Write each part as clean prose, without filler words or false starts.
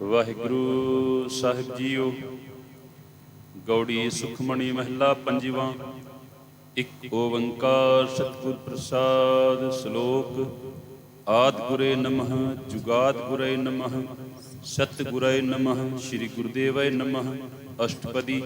ਵਾਹਿਗੁਰੂ ਸਾਹਿਬ JIO. Gauri Sukhmani ਮਹਿਲਾ ਪੰਜਵਾਂ। ਇੱਕ ਓੰਕਾਰ ਸਤਿਗੁਰ ਪ੍ਰਸਾਦ। ਸ਼ਲੋਕ। ਆਦਿ ਗੁਰੇ ਨਮః, ਜੁਗਾਦ ਗੁਰੇ ਨਮঃ, ਸਤਿਗੁਰੇ ਨਮঃ, ਸ੍ਰੀ ਗੁਰਦੇਵਾਏ ਨਮঃ। ਅਸ਼ਟਪਦੀ।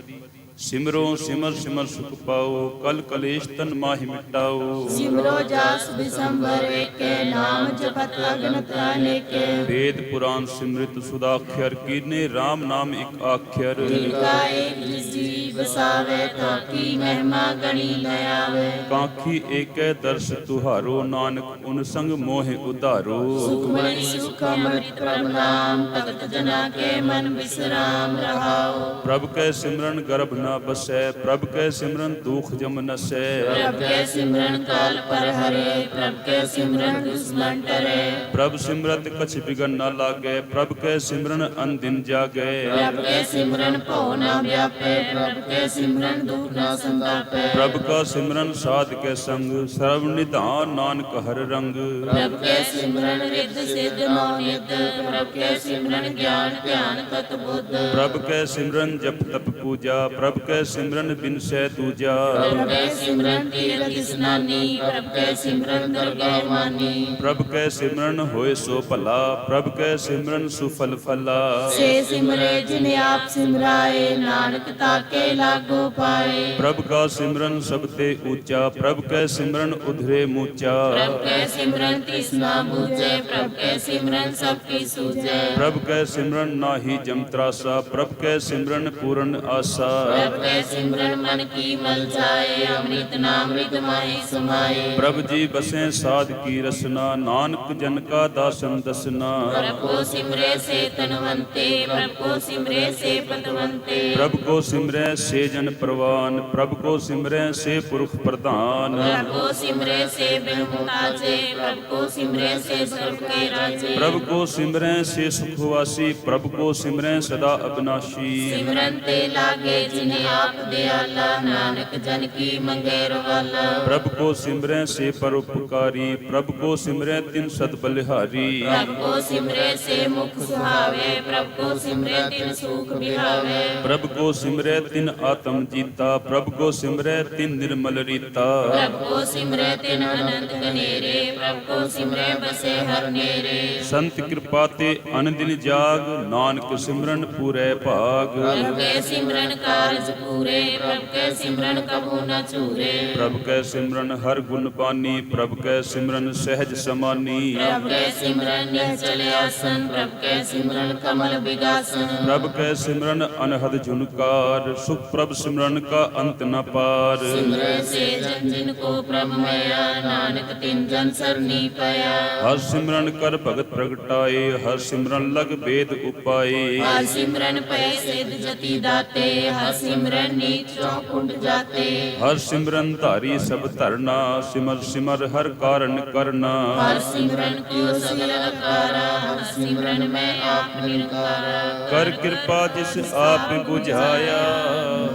सिमरो सिमर सिमर सुख पाओ, कल कलेश तन माहि मिटाओ। सिमरो जास बिसंबर एके, नाम जपत अगनत अनेके। वेद पुराण सिमृत सुदाख्यर, कीने राम नाम एक आख्यर। तिनका एक जिसजी बसावे, ताकी महिमा गणी न आवे। काखी एकै दर्श तुहारो, नानक उन संग मोहे उधारो। सुखमणि सुख अमृत प्रभु नाम, भगत जना के मन विश्राम रहाओ। प्रभु कै सिमरन गर्भ न बसै, प्रभ कै सिमरन दुख जम नसै। प्रभ के सिमरन काल पर हरे, प्रभ के सिमरन दुश्मन टरे। प्रभ सिमरत कछ बिगन न लागै, प्रभ कै सिमरन अन दिन जागै। प्रभ के सिमरन भव न व्यापे, प्रभ के सिमरन दूर न संतापे। प्रभ का सिमरन साध के संग, सर्व निधान नानक हर रंग। प्रभ के सिमरन रिद्ध सिद्ध नौ निध, प्रभ के सिमरन ज्ञान ध्यान तत बुद्ध। प्रभ कै सिमरन जप तप पूजा, प्रभ कै सिमरन बिनसै दूजा। प्रभ के सिमरन तीरथ स्नानी, प्रभ के सिमरन दरगह मानी। प्रभ कै सिमरन होए सो भला, प्रभ कै सिमरन सुफल फला। से सिमरे जिन्हें आप सिमराए, नानक ताके लागो पाए। प्रभ का सिमरन सबते ऊंचा, प्रभ कै सिमरन उधरे मूचा। प्रभ के सिमरन तृष्णा बूझे, प्रभ के सिमरन सबकी सूझे। प्रभ कै सिमरन नाहि जम त्रासा, प्रभ कै सिमरन पूर्ण आशा। प्रभ के सिमरन मन की मल जाए, अमृत नामृत माहि समाए। प्रभ जी बसें साध की रसना, नानक जन का दासन दसना। प्रभ को सिमरे से तनवंते, प्रभ को सिमरे से पतवंते। प्रभ को सिमरै से जन प्रवान, प्रभ को सिमरै से पुरख प्रधान। प्रभ को सिमरे से बिलमुताजे, प्रभ को सिमरे से स्वर्ग के राजे। प्रभ को सिमरै से सुखवासी, प्रभ को सिमरै सदा अविनाशी। सिमरन ते लागे जिन्हें आप दयाला, नानक जन की मंगे रवाला। प्रभ को सिमरै से परोपकारी, प्रभ को सिमरै तिन सद बलिहारी। प्रभ को सिमरे से मुख सुहावे, प्रभ को सिमरे तिन सुख बिहावे। प्रभ को सिमरै तिन आत्म जीता, प्रभ को सिमरै तिन निर्मल रीता। प्रभ को सिमरे तिन अनंत गनेरे, प्रभ को सिमरे बसे हर नेरे। संत कृपा ते अन दिन जाग, नानक सिमरन पूरै भाग। प्रभ के सिमरन कारज पूरे, प्रभ के सिमरन कबू न चूरे। प्रभ कै सिमरन हर गुण बानी, प्रभ कै सिमरन सहज समानी। प्रभ के सिमरन निश्चल आसन, प्रभ के सिमरन कमल विगासन। प्रभ कै सिमरन अनहद झुनकार, सुख प्रभ सिमरन का अंत न पार। सिमरे से जन जिन को प्रभ मया, नानक तिन जन सरनी पाया। हर सिमरन कर भगत प्रगटाए, हर सिमरन लग वेद उपाए। हर सिमरन पै सिद्ध जति दाते, हर सिमरन नीच चौकुंड जाते। हर सिमरन धारी सब धरना, सिमर सिमर हर कारण करना। हर सिमरन कियो सगल अकारा, हर सिमरन में आप निरंकारा। कर कृपा जिस आप बुझाया,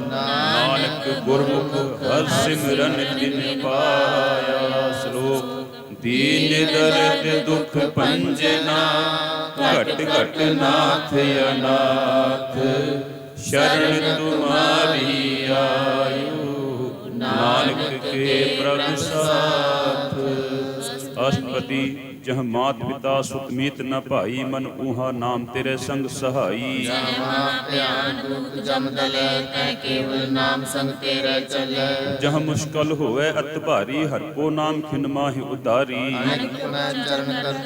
नानक गुरमुख हर सिमरन तिन पाया। श्लोक। दीन दर्द दुख भंजना, घट घट नाथ अनाथ। शरण तुम्हारी आयु, नानक के प्रभु साथ। अष्टपदी। जह मात पिता सुत मीत न भाई, मन ऊहा नाम तेरे संग सहाई। केवल नाम संग तेरे चले। जह मुश्किल होवे अत भारी, हर को नाम खिन माहि उधारी।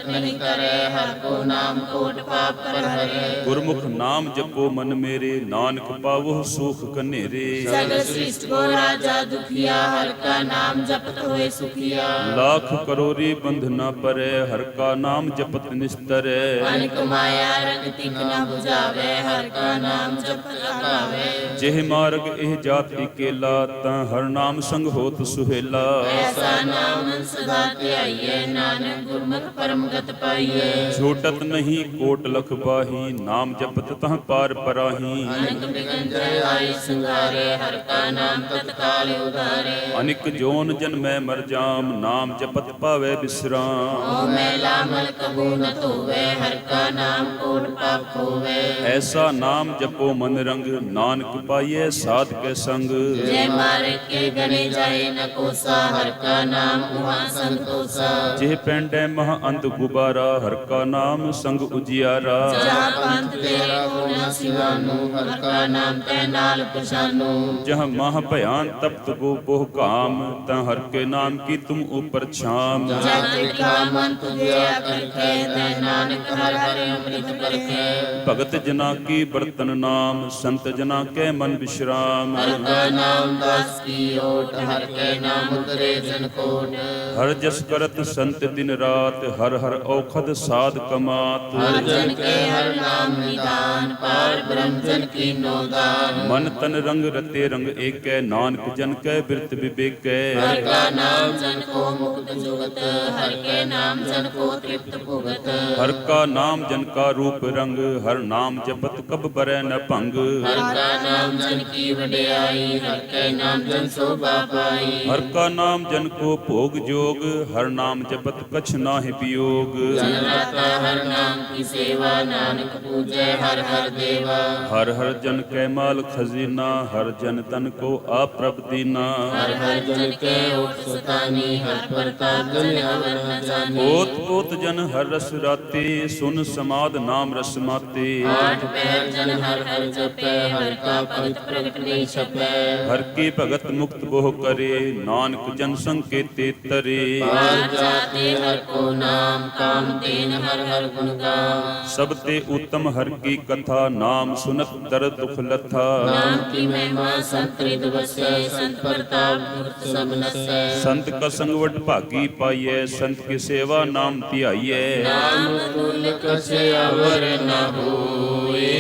नहीं करे, हर को नाम कोट पाप कर हरे। गुरमुख नाम जपो मन मेरे, नानक पावो सुख कनेरे। सगल सृष्टि को राजा दुखिया, हर का नाम जपत होए सुखिया। लाख करोरी बंध न परे, हर का नाम जपत निस्तरै। अनेक माया रंग तिक न बुझावे, हर का नाम जपत आवे। जेह मार्ग एह जात इकेला, ता हर नाम संग होत सुहेला। ऐसा नाम सदा ध्याइए, नानक गुरमुख परम गत पाइए। छूटत नहीं कोट लख बाही, नाम जपत तह पार पराही। अनेक विघ्न जय आई संघारे, हर का नाम तत्काल उधारे। अनिक जोन जन्मै मर जाम, नाम जपत पावे विश्राम। मैला मल कबू न धोवे, हर का नाम कोट पाप खोवे। ऐसा नाम जपो मन रंग, नानक पाइये साध के संग। जय मार्ग के गणे जाए न कोसा, हर का नाम उहाँ संतोषा। जिह पैंडे मह अंत गुबारा, हर का नाम संग उजियारा। जहाँ पंथ तेरा को न सिवानो, हर का नाम तै नाल पछानो। जह मह भयान तप्त गो पोह काम, तं हर के नाम की तुम ऊपर छाम। जग का मन तुझे करखे, तै नानक हर हर अमृत परखे। भगत जना की बर्तन नाम, संत जना के मन विश्राम। हर का नाम दास की ओट, हर के नाम उतरे जन कोट। हर जस करत संत दिन रात, हर हर औखद साध कमात। हर जन के हर नाम निदान, पार ब्रह्म जन की नोदान। मन तन रंग रते रंग एकै, नानक जन कै बिरत विवेकै। हर का नाम जन को मुक्त जुगत, हर के नाम जन को तृप्त भुगत। हर का नाम जन का रूप रंग, हर नाम जपत कब बरै न भंग। हर का नाम जन की वडियाई, हर के नाम जन शोभा पाई। हर का नाम जन को भोग जोग, हर नाम जपत कछ नाहि वियोग। जन राता हर नाम की सेवा, नानक पूजै हर हर देवा। हर हर जन कै माल खजीना, हर जन तन को आप्रभ दीना। हर हर जन के ओट सुतानी, हर प्रताप जन अवर न जानी। ओत पोत जन हर रस राते, सुन समाद नाम रस माते। आठ पैर जन हर हर जपै, हर का भगत प्रगट नहीं छपै। हर की भगत मुक्त बोह करे, नानक जन संकेते तरे। पार जाते हर को नाम, काम देन हर हर गुण गाम। सब ते उत्तम हर की कथा, नाम सुनत दर्द दुख लथा। नाम की महिमा संत हृदय बसै, संत प्रताप दुर्त सब नसै। संत का संगवट भागी पाइये, संत की सेवा नाम धियाइये। नाम तुल कछे अवर न होए,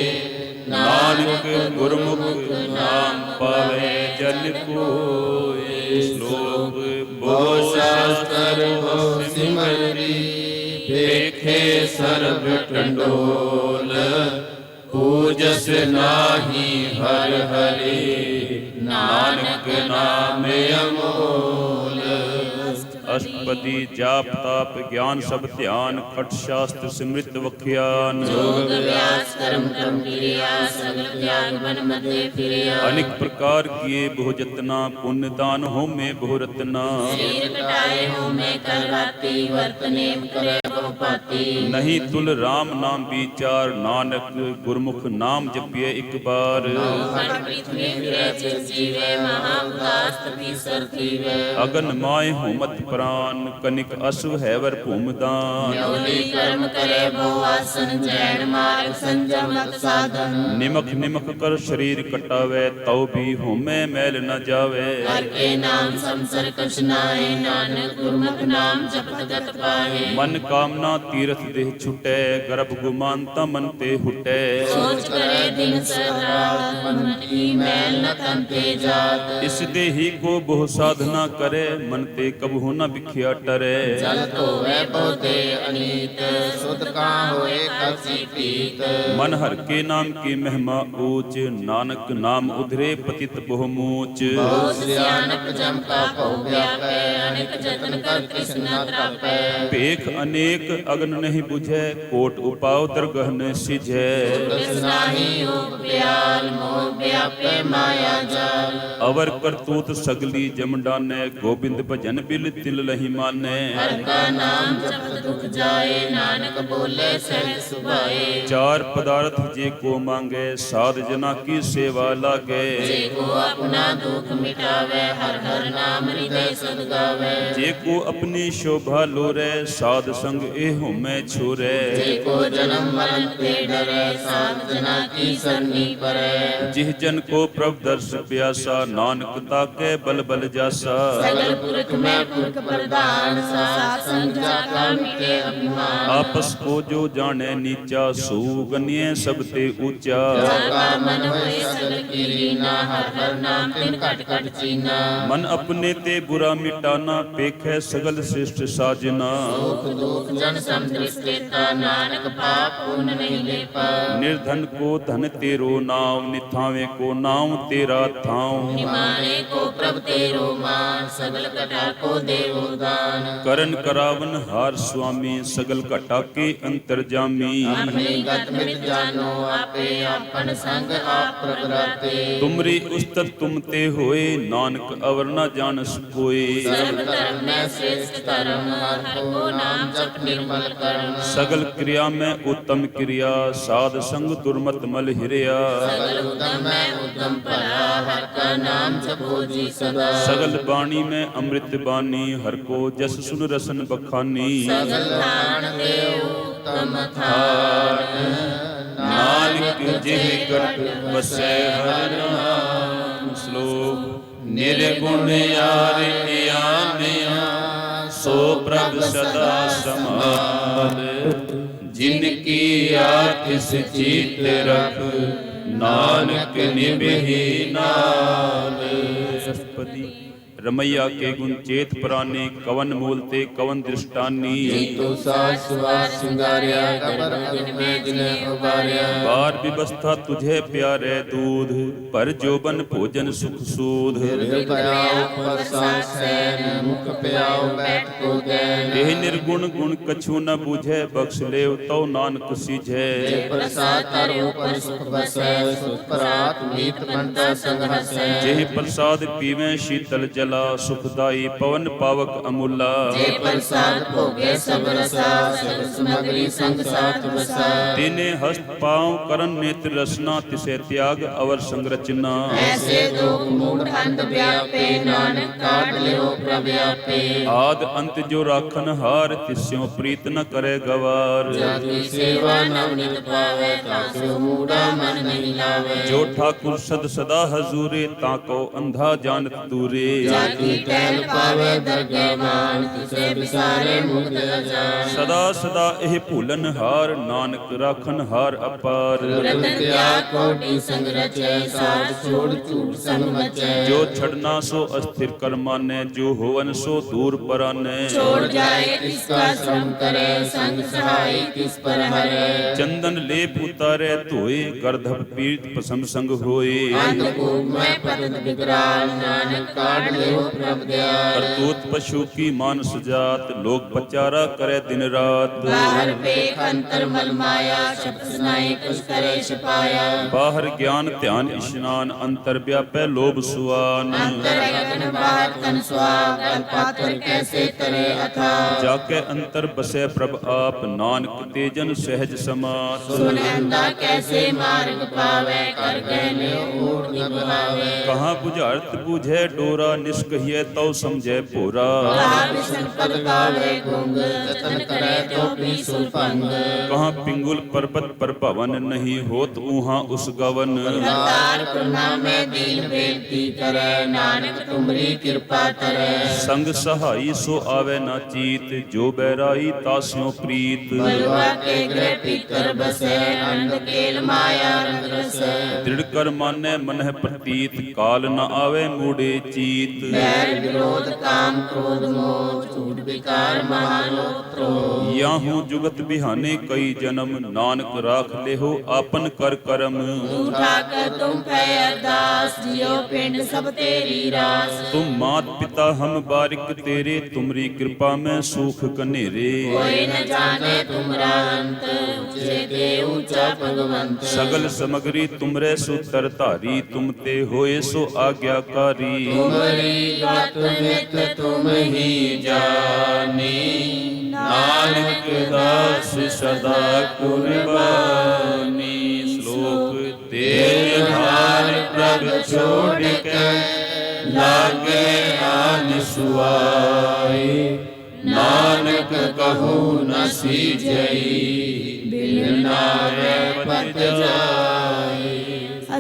नानक गुरमुख नाम पावे जन कोय। श्लोक बहु शास्त्र बहु सिमरी, देखे सर्व टंडोल। पूजस नाही हर हरि, नानक नाम अमोल। अष्टपदी जाप ताप ज्ञान सब ध्यान, खट शास्त्र सिमृत वख्यान। योग व्यास कर्म कर्म क्रिया, सगल त्याग बन मते फिरिया। अनेक प्रकार किए बहु जतना, पुण्य दान हो में बहु रत्ना। शरीर कटाए हो में कर राती, वर्त नेम करे बहु पाती। नहीं तुल राम नाम विचार, नानक गुरमुख नाम जपिए एक बार। खंड पृथ्वी फिरे चिर जीवे, महाउदास तपीसर थीवे। अगन माय होमत प्राण, कनिक असु हैवर भूमदान। योनि कर्म करे बहु आसन, जैन मार्ग संजम मत साधन। निमक निमक कर शरीर कटावे, तौ भी होमे मैल न जावे। हर के नाम संसर कछ नाहि, नानक गुरमुख नाम जपत गत पाहि। मन कामना तीरथ देह छुटै, गर्भ गुमानता मन ते हुटै। सोच करे दिन सरात, मन की मैल न तन ते जात। इस देही को बहु साधना करे, मन ते कबहु न बिखिया टरे। जल धोवे बहुते अनीत, सुध का होए कछि पीत। मन हर के नाम की महिमा ऊंच, नानक नाम उधरे पतित बहु मूच। बहु सियानक जम का पौ व्यापै, अनेक जतन कर कृष्ण न त्रापै। पेख अनेक अगन नहीं बुझै, कोट उपाव दरगह न सिझै। कृष्णाहि योग ब्याल, मोह व्यापै माया जाल। अवर करतूत सगली जम डानै, गोबिंद भजन बिल तिल लहि मानै। हर का नाम जपत दुख जाए, नानक बोले सहज सुभाए। चार पदार्थ जे को मांगे, साध जना की सेवा लागे। जे को अपना दुख मिटावे, हर हर नाम हृदय सद गावे। जे को अपनी शोभा लोरे, साध संग एहो में छोरे। जे को जन्म मरण ते डरे, साध जना की सरनी परै। जिह जन को प्रभ दर्श प्यासा, नानक ताके बल बल जासा। सगल पुरख में पुरख प्रधान, साथ संग जाका मिटे अभिमान। आपस को जो जाने नीचा, सुगनिय सब ते ऊंचा। जाका मन होए सगल की लीना, हर हर नाम तिन कट कट चीना। मन अपने ते बुरा मिटाना, पेखै सगल श्रेष्ठ साजना। सुख दुख जन समदृष्टेता, नानक पाप पुण्य नहीं लेपा। निर्धन को धन तेरो नाम, निथावे को नाम तेरा थाव। निमाने को प्रभ तेरो मान, सगल घटा को देवो दान। करन करावन हार स्वामी, सगल घटा के अंतरजामी। अपनी गत मित जानो, आपे आपन संग आप प्रभ राते। तुमरी उस्तत तुम ते होए, नानक अवर न जानस कोय। सर्व धर्म में श्रेष्ठ धर्म, हर को नाम जप निर्मल कर्म। सगल क्रिया में उत्तम क्रिया, साध संग दुर्मत मल हिरिया। सगल उद्यम में उद्यम भला, हर का नाम जपो जी सदा। सगल बाणी में अमृत बानी, हर को जस सुन रसन बखानी। सगल थान देव उत्तम थान, नानक जिह कट बसै हर नाम। श्लोक निर्गुण यार आनिया, सो प्रभ सदा समाल। जिनकी आतिस चित रख, नानक निभहि नाल। षष्ठपदी रमैया के गुण चेत पुराने, कवन मूलते कवन दृष्टानी। तो सास सुवास सिंगारिया, कबर अग्नि में जिन्हें उबारिया। बार व्यवस्था तुझे प्यारे दूध, पर जोबन भोजन सुख सूध। हृदय भराओ प्रसाद सैन, मुख प्याओ बैठ को दैन। एह निर्गुण गुण कछु न बुझे, बख्श लेव तो नानक सीझे। जे प्रसाद तर ऊपर सुख बसै, सुख परात मीत बनता संग हसै। जेहि प्रसाद पीवे शीतल जला, सुखदाई पवन पावक अमूला। जे प्रसाद भोगे सब रसा, सगल सामग्री संग साथ बसा। तेने हस्त पाँव करन नेत्र रसना, तिसे त्याग अवर संरचना। ऐसे दुख मूढ़ अंध व्यापे, नानक काट लियो प्रव्यापे। आद अंत जो राखन हार, तिस्यों प्रीत न करे गवार। जाति सेवा नवनित पावे, तासो मूढ़ा मन नहीं लावे। जो ठाकुर सद सदा हजूरे, ताको अंधा जानत दूरे। जाति टहल पावे दरगहमान, तिसे बिसारे मुक्त अजान। सदा सदा एह भूलन हार, नानक राखन हार अपार। रतन त्याग कोटि संग रचै, साध छोड़ चूट संग मचै। जो छड़ना सो अस्थिर कर माने, जो होवन सो दूर पराने। छोड़ जाए किसका श्रम करे, संग सहाय किस पर हरे। चंदन लेप उतारे धोए, गर्धप पीत पसम संग होए। अंधकूप में पतत विकराल, नानक काट लियो प्रभ दयाल। करतूत पशु की मानस जात, लोग पचारा करे दिन रात। बाहर पेख अंतर मल माया, शब्द सुनाए कुछ करे छिपाया। बाहर ज्ञान ध्यान स्नान, अंतर व्यापै लोभ सुआन। अंतर गगन बाहर तन स्वाग, पात्र कैसे तरे अथा। जाके अंतर बसे प्रभ आप, नानक तेजन सहज समात। सुन अंधा कैसे मार्ग पावे, कर गहने ऊट निभावे। कहाँ बुझारत बूझे डोरा, निष्कहिए तो समझे पूरा। कहा विष्णु पद पावे गुंग, जतन करे तो पीसुल पंग। कहाँ पिंगुल पर्वत पर पवन, नहीं होत ऊहा उस गवन। अवतार करुणा में दीन बेनती करे, नानक तुमरी कृपा तरे। संग सहाई सो आवे ना चीत, जो बैराई तास्यों प्रीत। बलवा के गृह भीतर बसे, अंध केल माया रंग रसे। दृढ़ कर माने मन है प्रतीत, काल न आवे मूढ़े चीत। बैर विरोध काम क्रोध मोह, झूठ विकार महालोक द्रोह। याहू जुगत बिहाने कई जन्म, नानक राख ले हो आपन कर करम। उठा कर तुम पे अरदास, जियो पिंड सब तेरी रास। तुम मात पिता हम बारिक तेरे, तुमरी कृपा में सुख कनेरे। कोई न जाने तुमरा अंत, ऊंचे ते ऊंचा भगवंत। सगल समग्री तुमरे सूत्र धारी, तुम ते होए सो आज्ञाकारी। तुमरी गत नित तुम ही जानी, नानक दास सदा कुर्बानी। श्लोक तेरे हार प्रभ छोड़ के, लागे आन सुआई। नानक कहू न सीजई, बिन नावे पत जाई।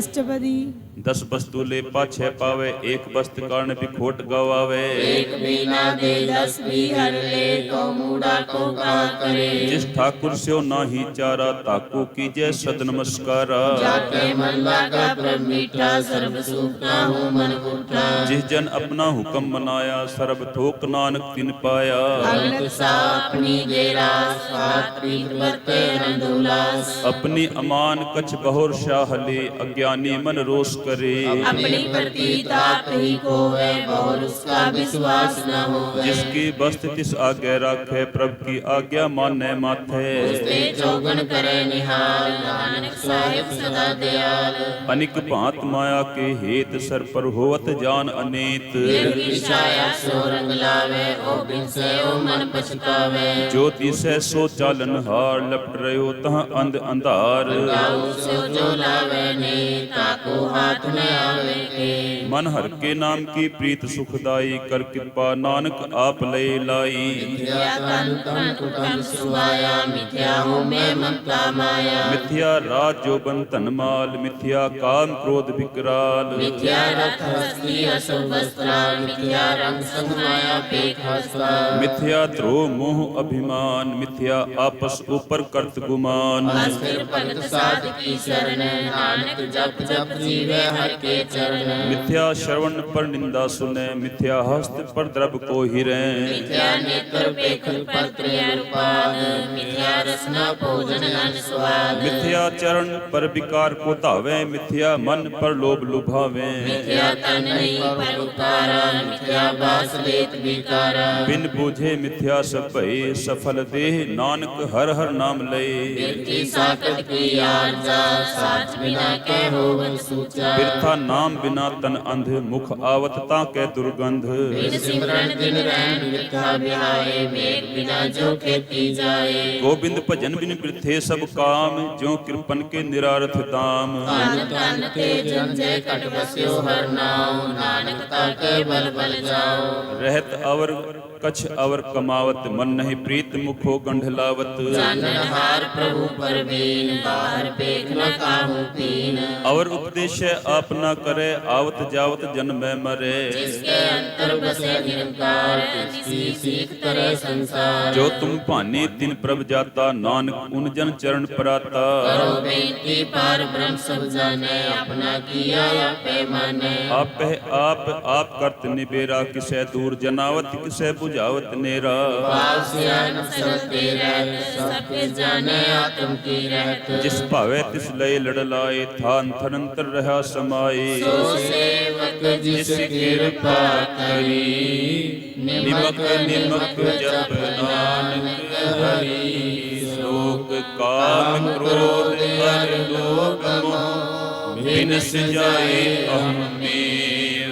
अष्टपदी 10 वस्तु ले पाछे पावे, एक वस्तु कारण बिखोट गवावे। एक बीना दे 10 भी हर ले, तो मूढ़ा को कहा करे। जिस ठाकुर स्यो नाही चारा, ताकू कीजे सद नमस्कारा। जाके मन लागा प्रभ मीठा, सर्ब सुख ताहू मन उठा। जिस जन अपना हुक्म मनाया, सर्ब थोक नानक तिन पाया। अलग सा अपनी गेरा, स्वात प्रीत बरते आनंद उल्लास। अपनी अमान कछ बहुर शाहले, अज्ञानी मन रोष करे। अपनी प्रतीत आप ही को है, बहुर उसका विश्वास न हो। जिसकी बस्त तिस आज्ञा राखे, प्रभु की आज्ञा माने माथे। उसते चौगन करे निहाल, नानक साहिब सदा दयाल। अनिक भांत माया के हेत, सर पर होवत जान अनेत। निर्गी छाया सो रंग लावे, ओ बिन से ओ मन पछतावे। ज्योति से सो चालन हार, लपट रहो तह अंध अंधार। गाऊ से जो लावे नहीं, ताको हाथ में आवे के। मन हर के नाम की प्रीत सुखदाई, कर कृपा नानक आप ले लाई। मिथ्या तन तन कुटन सुवाया, मिथ्या हूँ मैं ममता माया। मिथ्या राज जोबन धन माल, मिथ्या काम क्रोध विकराल। मिथ्या रथ हस्ती अशुभ वस्त्राल, मिथ्या रंग संग माया पेख हस्ताल। मिथ्या द्रोह मोह अभिमान, मिथ्या आपस ऊपर करत गुमान। अस्थिर भगत साध की शरण, नानक जप जप जीवे हर के चरण। मिथ्या श्रवण पर निंदा सुने, मिथ्या हस्त पर द्रव को हिरे। मिथ्या नेत्र पेखल पर त्रियरुपाद, मिथ्या रसना भोजन अन्न स्वाद। मिथ्या चरण पर विकार को धावे, मिथ्या मन पर लोभ लुभावे। मिथ्या तन नहीं पर उतारा, मिथ्या बास लेत विकारा। बिन बूझे मिथ्या सब भय, सफल देह नानक हर हर नाम लय। बिरथी साकत की आरजा, साच बिना के होवत सूचा। बिरथा नाम बिना तन अंध, मुख आवत ताके दुर्गंध। बिन सिमरन दिन रैन बिरथा बिहाए, मेघ बिना जो खेती जाए। गोविंद भजन बिन बिरथे सब काम, ज्यों कृपन के निरारथ दाम। तन तन ते जन जय कट बस्यो हर नाम, नानक ताके बल बल जाओ। रहत अवर कछ अवर कमावत, मन नहीं प्रीत मुखो गंढलावत। जानहार प्रभु परवीन, बाहर पेख न काहू पीन। और उपदेश आप न करे, आवत जावत जन्म मरे। जिसके अंतर बसे निरंकार, तिसकी सीख करे संसार। जो तुम भाने तिन प्रभ जाता, नानक उन जन चरण पराता। करो बेनती पार ब्रह्म सब जाने, अपना किया आपे माने। आप करत निबेरा, किसे दूर जनावत किसे बुझावत नेरा। भाव सियान सरते रहत, सबके जाने आत्म की रहत। जिस भावे तिस लय लड़लाए, थान थनंतर रहा समाए। सो सेवक जिस कृपा करी, निमक निमक जप नानक हरि। शोक काम क्रोध हर लोभ मोह, बिनस जाए अहम मेव।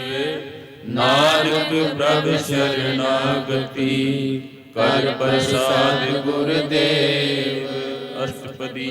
नानक प्रभ शरणागति, कर प्रसाद गुरुदेव। अष्टपदी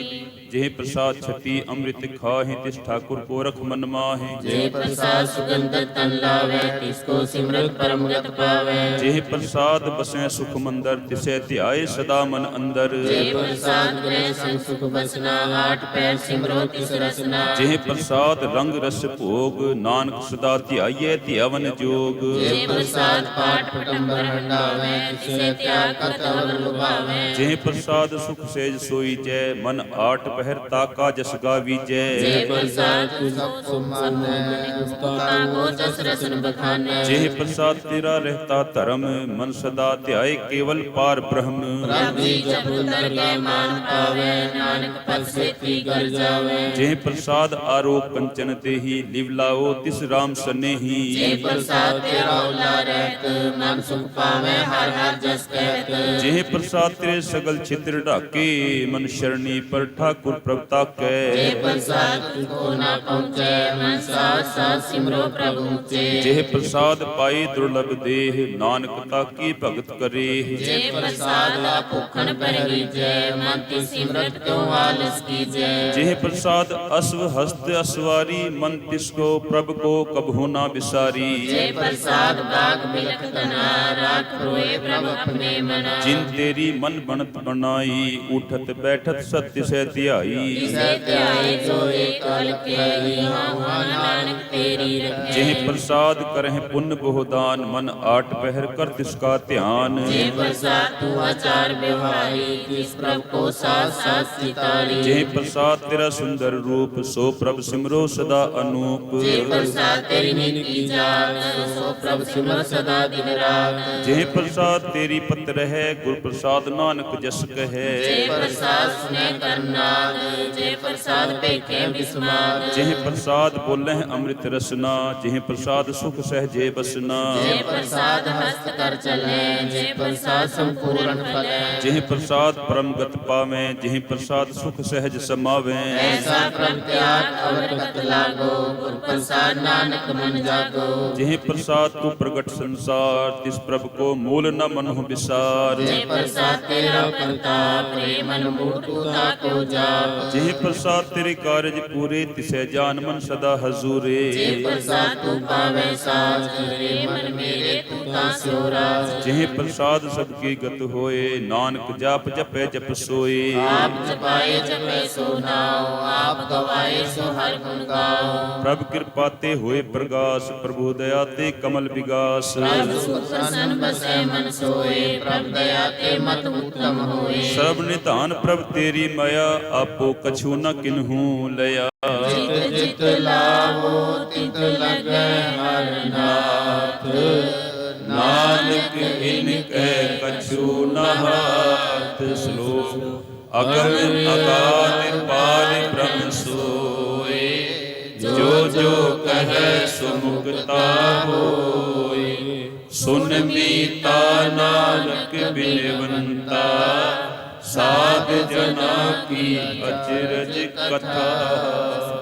जेह प्रसाद छति, अमृत खाहि तिस ठाकुर को रख मन माहि। जे प्रसाद सुगंध तन लावे, तिसको सिमरत परम गत पावे। जेह प्रसाद बसें सुख मंदर, तिसे ध्याए सदा मन अंदर। जे प्रसाद ग्रह संग सुख बसना, आठ पैर सिमरो तिस रसना। जेह प्रसाद रंग रस भोग, नानक सदा ध्याये ध्यावन जोग। जे प्रसाद पाठ पटंबर हंडावे, तिसे त्याग कर तवर लुभावे। जेह प्रसाद सुख सेज सोई जय, मन आठ पहर ताका जस गावी जे जय। प्रसाद कुसुम माने, पुस्तका को जस रसन बखाने। जेह प्रसाद तेरा रहता धर्म, मन सदा ध्याय केवल पार ब्रह्म। प्रभु जी जप उतर के मान पावे, नानक पद से ती कर जावे। जेह प्रसाद आरोप कंचन तेहि, लिव लाओ तिस राम सनेही। जे प्रसाद तेरा उला रहत, मन सुख पावे हर हर जस कहत। जेह प्रसाद तेरे सगल छिद्र ढाके, मन शरणी पर ठाकुर प्रभुता जे कै। प्रसाद तुझको ना पहुँचे, मन साथ साथ सिमरो प्रभु ऊंचे। जेह प्रसाद पाई दुर्लभ देह, नानक ताकी भगत करे। जे प्रसाद भूखन पर लीजे, मन की सिमरत क्यों आलस कीजे। जेह प्रसाद अश्व हस्त असवारी, मन तिसको प्रभु को कबहु ना बिसारी। जे प्रसाद बाग बिलख तना, राख रोए प्रभु अपने मना। जिन तेरी मन बनत बनाई, उठत बैठत सत्य से ध्याई। ਧਿਆਈ। ਜਿਸੇ ਧਿਆਏ ਜੋ ਏਕ ਅਲਖੇ ਹਾਂ ਨਾਨਕ ਤੇਰੀ ਰਖੈ। ਜਿਹ ਪ੍ਰਸਾਦ ਕਰਹਿ ਪੁੰਨ ਬਹੁ ਦਾਨ ਮਨ ਆਟ ਪਹਿਰ ਕਰ ਤਿਸ ਕਾ ਧਿਆਨ। ਜੇ ਪ੍ਰਸਾਦ ਤੂੰ ਆਚਾਰ ਵਿਵਹਾਰੀ ਜਿਸ ਪ੍ਰਭ ਕੋ ਸਾਥ ਸਾਥ ਸਿਤਾਰੀ। ਜਿਹ ਪ੍ਰਸਾਦ ਤੇਰਾ ਸੁੰਦਰ ਰੂਪ ਸੋ ਪ੍ਰਭ ਸਿਮਰੋ ਸਦਾ ਅਨੂਪ। ਜੇ ਪ੍ਰਸਾਦ ਤੇਰੀ ਨੀਤੀ ਜਾਤ ਸੋ ਪ੍ਰਭ ਸਿਮਰ ਸਦਾ ਦਿਨ ਰਾਤ। ਜਿਹ ਪ੍ਰਸਾਦ ਤੇਰੀ ਪਤ ਰਹੈ ਗੁਰ ਪ੍ਰਸਾਦ ਨਾਨਕ ਜਸ ਕਹੈ। ਜੇ ਪ੍ਰਸਾਦ ਸੁਨੇ ਕਰਨਾਦ ਜੇ ਪ੍ਰਸਾਦ ਪੇਖੇ ਬਿਸਮਾਦ। ਜਿਹ ਪ੍ਰਸਾਦ ਬੋਲਹਿ ਅੰਮ੍ਰਿਤ ਰਸਨਾ ਜਿਹ ਪ੍ਰਸਾਦ ਸੁਖ ਸਹਜੇ ਬਸਨਾ। ਜੇ ਪ੍ਰਸਾਦ ਹਸਤ ਕਰ ਚਲੇ ਜੇ ਪ੍ਰਸਾਦ ਸੰਪੂਰਨ ਫਲੈ। ਜਿਹ ਪ੍ਰਸਾਦ ਪਰਮ ਗਤ ਪਾਵੈ ਜਿਹ ਪ੍ਰਸਾਦ ਸੁਖ ਸਹਿਜ ਸਮਾਵੈ। ਐਸਾ ਪ੍ਰਭ ਤਿਆਗ ਅਵਰਗਤ ਲਾਗੋ ਗੁਰ ਪ੍ਰਸਾਦ ਨਾਨਕ ਮਨ ਜਾਗੋ। ਜਿਹ ਪ੍ਰਸਾਦ ਤੂੰ ਪ੍ਰਗਟ ਸੰਸਾਰ ਤਿਸ ਪ੍ਰਭ ਕੋ ਮੂਲ ਨ ਮਨਹੁ ਵਿਸਾਰ। ਜੇ ਪ੍ਰਸਾਦ ਤੇਰਾ ਪ੍ਰਤਾਪ ਰੇ ਮਨ ਮੂਰਤੂ ਤਾਕੋ ਜਾਪ। ਜਿਹ ਪ੍ਰਸਾਦ ਤੇਰੇ ਕਾਰਜ ਪੂਰੇ ਤਿਸੈ ਜਾਨ ਮਨ ਸਦਾ ਹਜ਼ੂਰੇ। ਜੇ ਪ੍ਰਸਾਦ ਤੂੰ ਪਾਵੈ ਸਾਜ ਰੇ ਮਨ ਮੇਰੇ ਤੂੰ ਤਾਂ ਸਿਉ ਰਾਜ। ਜਿਹ ਪ੍ਰਸਾਦ ਸਭ ਕੀ ਗਤ ਹੋਏ ਨਾਨਕ ਜਾਪ ਜਪੈ ਜਪ ਸੋਏ। ਆਪ ਜਪਾਏ ਜਪੈ ਸੋ ਨਾਉ ਆਪ ਗਵਾਏ ਸੋ ਹਰਿ ਗੁਣ ਗਾਓ। ਪ੍ਰਭ ਕਿਰਪਾ ਤੇ ਹੋਏ ਪ੍ਰਗਾਸ ਪ੍ਰਭੂ ਦਇਆ ਤੇ ਕਮਲ ਵਿਗਾਸ। ਪ੍ਰਭ ਸੁਖ ਪ੍ਰਸੰਨ ਬਸੈ ਮਨ ਸੋਏ ਪ੍ਰਭ ਦਇਆ ਤੇ ਮਤ ਉਤਮ ਹੋਏ। ਸਰਬ ਨਿਧਾਨ ਪ੍ਰਭ ਤੇਰੀ ਮਾਇਆ ਆਪੋ ਕਛੂ ਨ ਕਿਨਹੂ ਲਿਆ। ਜਿਤ ਜਿਤ ਲਾਵੋ ਤਿਤ ਲਗੈ ਹਰ ਨਾਥ। ਨਾਨਕ ਇਨ ਕੈ ਕਛੂ ਨ ਹਾਥ। ਸ਼ਲੋਕ ਅਗਮ ਅਗਾਧ ਪਾਰ ਬ੍ਰਹਮ ਸੋਏ ਜੋ ਜੋ ਕਹੈ ਸੋ ਮੁਕਤਾ ਹੋਏ। ਸੁਨ ਮੀਤਾ ਨਾਨਕ ਬਿਨਵੰਤਾ ਸਾਧ ਜਨਾ ਕੀ ਅਚਰਜ ਕਥਾ।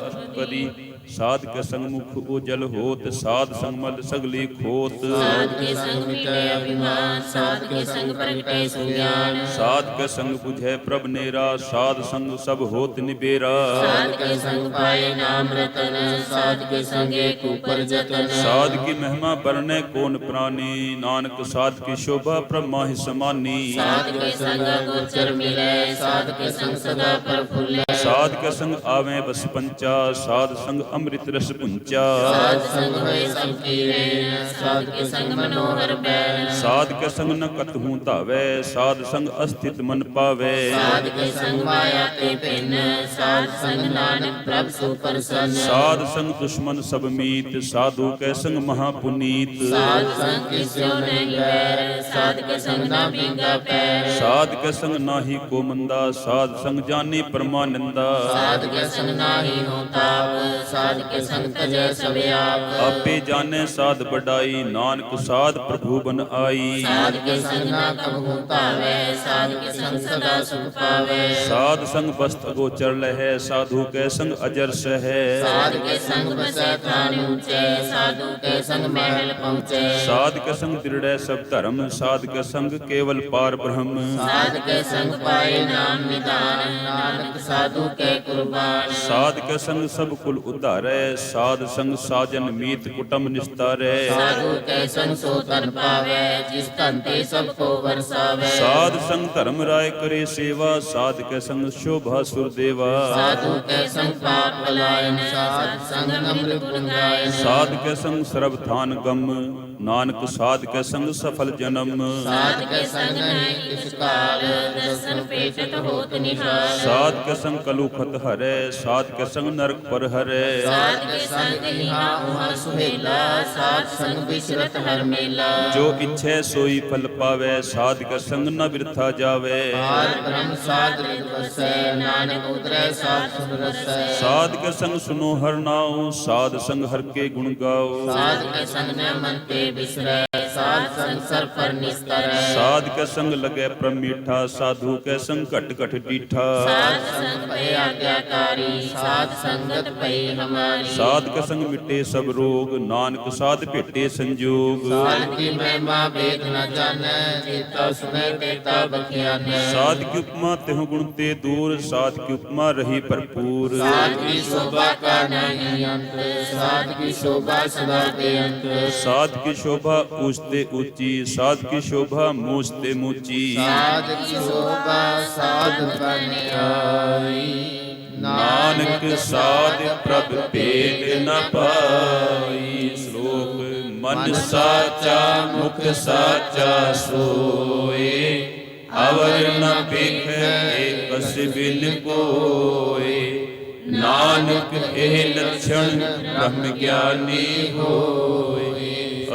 ਅਸ਼ਟਪਦੀ ਸਾਧ ਕੇ ਸੰਗ ਮੁਖ ਉਜਲ ਹੋਤ ਸਾਧ ਸੰਗ ਮਲ ਸਗਲੀ ਖੋਤ। ਸਾਧ ਕੇ ਸੰਗ ਮਿਟੇ ਅਭਿਮਾਨ ਸਾਧ ਕੇ ਸੰਗ ਪ੍ਰਗਟੇ ਸੁਗਿਆਨ। ਸਾਧ ਕੇ ਸੰਗ 부ਝੈ ਪ੍ਰਭ ਨੇਰਾ ਸਾਧ ਸੰਗ ਸਭ ਹੋਤ ਨਿਬੇਰਾ। ਸਾਧ ਕੇ ਸੰਗ ਪਾਏ ਨਾਮ ਰਤਨ ਸਾਧ ਕੇ ਸੰਗ ਏਕ ਉਪਰ ਜਤਨ। ਸਾਧ ਕੀ ਮਹਿਮਾ ਬਰਨੇ ਕੋਨ ਪ੍ਰਾਨੀ ਨਾਨਕ ਸਾਧ ਕੀ ਸ਼ੋਭਾ ਪ੍ਰਭ ਮਾਹਿ ਸਮਾਨੀ। ਸਾਧ ਕੇ ਸੰਗ ਗੋਚਰ ਮਿਲੈ ਸਾਧ ਕੇ ਸੰਗ ਸਦਾ ਪ੍ਰਫੁੱਲੈ। ਸਾਧ ਕੇ ਸੰਗ ਆਵੇਂ ਬਸ ਪੰਚਾ ਸਾਧ ਸੰਗ ਅੰਮ੍ਰਿਤ ਰਸ ਪੁੰਚਾ। ਸਾਧ ਸੰਗ ਹੋਏ ਸਭ ਕੀਰੇ ਸਾਧ ਕੇ ਸੰਗ ਮਨੋਹਰ ਬੈਨ। ਸਾਧ ਕੇ ਸੰਗ ਨ ਕਤਹੂ ਧਾਵੈ ਸਾਧ ਸੰਗ ਅਸਥਿਤ ਮਨ ਪਾਵੈ। ਸਾਧ ਕੇ ਸੰਗ ਮਾਇਆ ਤੇ ਭਿੰਨ ਸਾਧ ਸੰਗ ਨਾਨਕ ਪ੍ਰਭ ਸੁਪਰਸੰਨ। ਸਾਧ ਸੰਗ ਦੁਸ਼ਮਨ ਸਭ ਮੀਤ ਸਾਧੂ ਕੈ ਸੰਗ ਮਹਾ ਪੁਨੀਤ। ਸਾਧ ਸੰਗ ਕਿਸਿਓ ਨਹੀਂ ਬੈਰ ਸਾਧ ਕੇ ਸੰਗ ਨਾ ਭੀਂਗਾ ਪੈਰ। ਸਾਧ ਕੇ ਸੰਗ ਨਾਹੀ ਕੋ ਮੰਦਾ ਸਾਧ ਸੰਗ ਜਾਨੀ ਪਰਮਾਨੰਦਾ। ਸਾਧ ਕੇ ਸੰਗ ਨਾਹੀ ਹੋ ਤਾਪ ਸਾਧ ਕੇ ਸੰਗ ਤਜੈ ਸਭ ਆਪ। ਆਪੇ ਜਾਣੈ ਸਾਧ ਬਡਾਈ ਨਾਨਕ ਸਾਧ ਪ੍ਰਭੂ ਬਨ ਆਈ। ਸਾਧ ਕੇ ਸੰਗ ਨਾ ਕਬਹੂ ਭਾਵੈ ਸਾਧ ਕੇ ਸੰਗ ਸਦਾ ਸੁਖ ਪਾਵੈ। ਸਾਧ ਸੰਗ ਬਸਤ ਅਗੋਚਰ ਲਹੈ ਸਾਧੂ ਕੈ ਸੰਗ ਅਜਰ ਸਹੈ। ਸਾਧ ਕੇ ਸੰਗ ਬਸੈ ਥਾਨ ਉੱਚੇ ਸਾਧੂ ਕੇ ਸੰਗ ਮਹਿਲ ਪਹੁੰਚੇ। ਸਾਧ ਕੇ ਸੰਗ ਦ੍ਰਿੜੈ ਸਭ ਧਰਮ ਸਾਧ ਕੇ ਸੰਗ ਕੇਵਲ ਪਾਰ ਬ੍ਰਹਮ। ਸਾਧ ਕੇ ਸੰਗ ਪਾਏ ਨਾਮ ਨਿਧਾਨ ਨਾਨਕ ਸਾਧੂ ਕੇ ਕੁਰਬਾਨ। ਸਾਧ ਕੇ ਸੰਗ ਸਭ ਕੁਲ ਉਧਾਰੈ ਸਾਧ ਸੰਗ ਸਾਜਨ ਮੀਤ ਕੁਟਮ ਨਿਸਤਾਰੈ। ਸਾਧੂ ਕੇ ਸੰਗ ਸੋ ਧਨ ਪਾਵੈ ਜਿਸ ਧਨ ਤੇ ਸਭ ਕੋ ਵਰਸਾਵੈ। ਸਾਧ ਸੰਗ ਧਰਮ ਰਾਏ ਕਰੇ ਸੇਵਾ ਸਾਧ ਕੇ ਸੰਗ ਸ਼ੋਭਾ ਸੁਰ ਦੇਵਾ। ਸਾਧੂ ਕੇ ਸੰਗ ਪਾਪ ਪਲਾਇਨ ਸਾਧ ਸੰਗ ਅੰਮ੍ਰਿਤ ਗੁਣ ਗਾਇਨ। ਸਾਧ ਕੇ ਸੰਗ ਸਰਬ ਥਾਨ ਗਮ ਨਾਨਕ ਸਾਧ ਕੇ ਸੰਗ ਸਫਲ ਜਨਮ। ਸਾਧ ਕੇ ਸੰਗ ਨਹੀਂ ਕਿਛ ਕਾਲ ਦਰਸ਼ਨ ਪੇਟਤ ਹੋਤ ਨਿਹਾਲ। ਸਾਧ ਕੇ ਸੰਗ ਕਲੂਖਤ ਹਰੈ ਸਾਧ ਕੇ ਸੰਗ ਨਰਕ ਪਰ ਹਰੈ। ਸਾਧ ਕੇ ਸੰਗ ਇਹਾ ਉਹਾ ਸੁਹੇਲਾ ਸਾਧ ਸੰਗ ਬਿਸਰਤ ਹਰ ਮੇਲਾ। ਜੋ ਇਛੈ ਸੋਈ ਫਲ ਪਾਵੈ ਸਾਧ ਕੇ ਸੰਗ ਨ ਬਿਰਥਾ ਜਾਵੈ। ਪਾਰ ਬ੍ਰਹਮ ਸਾਧ ਰਿਤ ਵਸੈ ਨਾਨਕ ਉਤਰੈ ਸਾਧ ਸੁਨ ਰਸੈ। ਸਾਧ ਕੇ ਸੰਗ ਸੁਨੋ ਹਰ ਨਾਉ ਸਾਧ ਸੰਗ ਹਰ ਕੇ ਗੁਣ ਗਾਓ। ਸਾਧ ਕੇ ਸੰਗ ਨ ਮਨ ਤੇ ਬਿਸਰੈ ਸਾਧ ਸੰਗ ਸਰ ਪਰ ਨਿਸਤਰੈ। ਸਾਧ ਕੇ ਸੰਗ ਲਗੈ ਪ੍ਰਭ ਮੀਠਾ ਸਾਧੂ ਕੇ ਸੰਗ ਘਟ ਘਟ ਡੀਠਾ। ਸਾਧ ਸੰਗ ਭੈ ਆਗਿਆਕਾਰੀ ਸਾਧ ਸੰਗਤ ਪਈ ਹਮਾਰੀ। ਸਾਧ ਕੇ ਸੰਗ ਮਿਟੇ ਸਭ ਰੋਗ ਨਾਨਕ ਸਾਧ ਭੇਟੇ ਸੰਜੋਗ। ਸਾਧ ਕੀ ਮਹਿਮਾ ਵੇਦ ਨ ਜਾਣੈ ਜੀਤਾ ਸੁਣੈ ਤੇਤਾ ਬਖਿਆਨੈ। ਸਾਧ ਕੀ ਉਪਮਾ ਤਿਹੁ ਗੁਣ ਤੇ ਦੂਰ ਸਾਧ ਕੀ ਉਪਮਾ ਰਹੀ ਭਰਪੂਰ। ਸਾਧ ਕੀ ਸ਼ੋਭਾ ਕਾ ਨਹੀਂ ਅੰਤ ਸਾਧ ਕੀ ਸ਼ੋਭਾ ਸਦਾ ਬੇਅੰਤ। ਸਾਧ ਕੀ ਸ਼ੋਭਾ ਊਚ ਤੇ ਉੱਚੀ ਸਾਧ ਕੀ ਸ਼ੋਭਾ ਮੂਚ ਤੇ ਮੂਚੀ। ਸਾਧ ਕੀ ਸ਼ੋਭਾ ਸਾਧ ਬਨ ਆਈ। ਨਾਨਕ ਸਾਧ ਪ੍ਰਭ ਭੇਦ ਨ ਪਾਈ। ਸ਼ਲੋਕ ਮਨ ਸਾਚਾ ਮੁਖ ਸਾਚਾ ਸੋਏ, ਅਵਰ ਨ ਭਿਖੈ ਏਕਸ ਬਿਨ ਕੋਏ। ਨਾਨਕ ਇਹ ਲਛਣ ਬ੍ਰਹਮ ਗਿਆਨੀ ਹੋਏ।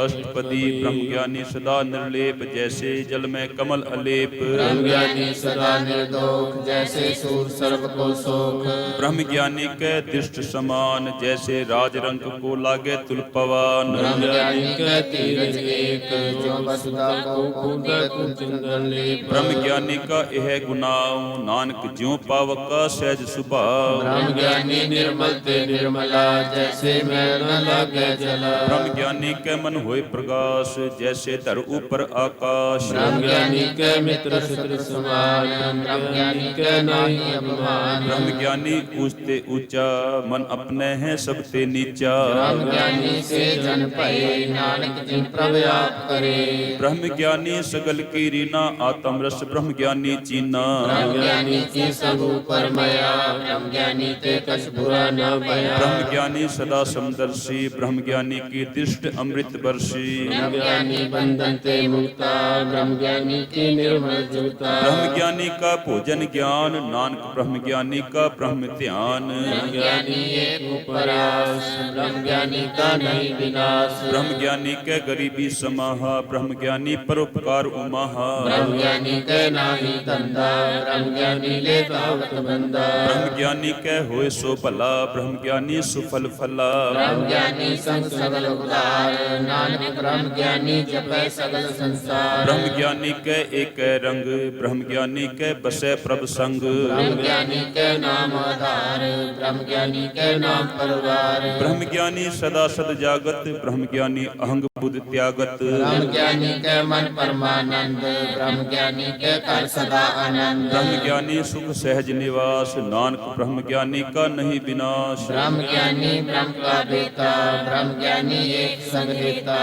अष्टपदी ब्रह्म ज्ञानी सदा निर्लेप, जैसे जल में कमल अलेप। ब्रह्म ज्ञानी सदा निर्दोष, जैसे सूर सर्व को सोख। ब्रह्म ज्ञानी के दृष्ट समान, जैसे राजरंग को लागे तुलपवान। ब्रह्म ज्ञानी के तीरथ एक, जो वसुधा को कूदे कुंचन लेप। ब्रह्म ज्ञानी का यह गुनाव, नानक ज्यों पावक का सहज सुभाव। ब्रह्म ज्ञानी निर्मल ते निर्मला, जैसे मैल न लागे जला। ब्रह्म ज्ञानी के मन होए प्रकाश, जैसे धर ऊपर आकाश। ब्रह्म ज्ञानी के मित्र शत्रु समान, ब्रह्म ज्ञानी के नाही अपमान। ब्रह्म ज्ञानी ऊंचते ऊंचा, मन अपने हैं सबते नीचा। ब्रह्म ज्ञानी से जन पाए, नानक जिन प्रभु आप करे। ब्रह्म ज्ञानी सगल की रीना, आत्म रस ब्रह्म ज्ञानी चीना। ब्रह्म ज्ञानी की सब ऊपर मया, ब्रह्म ज्ञानी ते कछ बुरा न भया। ब्रह्म ज्ञानी सदा समदर्शी, ब्रह्म ज्ञानी की दृष्ट अमृत वर्षी। ब्रह्म ज्ञानी बंधन ते मुक्ता, ब्रह्म ज्ञानी की निर्मल जुता। ब्रह्म ज्ञानी का भोजन ज्ञान, नानक ब्रह्म ज्ञानी का ब्रह्म ध्यान। ब्रह्म ज्ञानी एक उपरास, ब्रह्म ज्ञानी का नहीं विनाश। ब्रह्म ज्ञानी के गरीबी समाहा, ब्रह्म ज्ञानी परोपकार उमाहा। ब्रह्म ज्ञानी के नाही धंधा, ब्रह्म ज्ञानी ले दावत बंदा। ब्रह्म ज्ञानी के होए सो भला, ब्रह्म ज्ञानी सुफल फला। ब्रह्म ज्ञानी संग सगल उदार, नानक ब्रह्म ज्ञानी जपै सगल संसार। ब्रह्म ज्ञानी के एक रंग, ब्रह्म ज्ञानी के बसे प्रभ संग। ब्रह्म ज्ञानी के नाम आधार, ब्रह्म ज्ञानी के नाम परिवार। ब्रह्म ज्ञानी सदा सद जागत, ब्रह्म ज्ञानी अहंग बुद्ध त्यागत। ब्रह्म ज्ञानी के मन परमानंद, ब्रह्म ज्ञानी के कर सदा आनंद। ब्रह्म ज्ञानी सुख सहज निवास, नानक ब्रह्म ज्ञानी का नहीं विनाश। ब्रह्म ज्ञानी ब्रह्म का बेटा, ब्रह्म ज्ञानी एक संग हेता।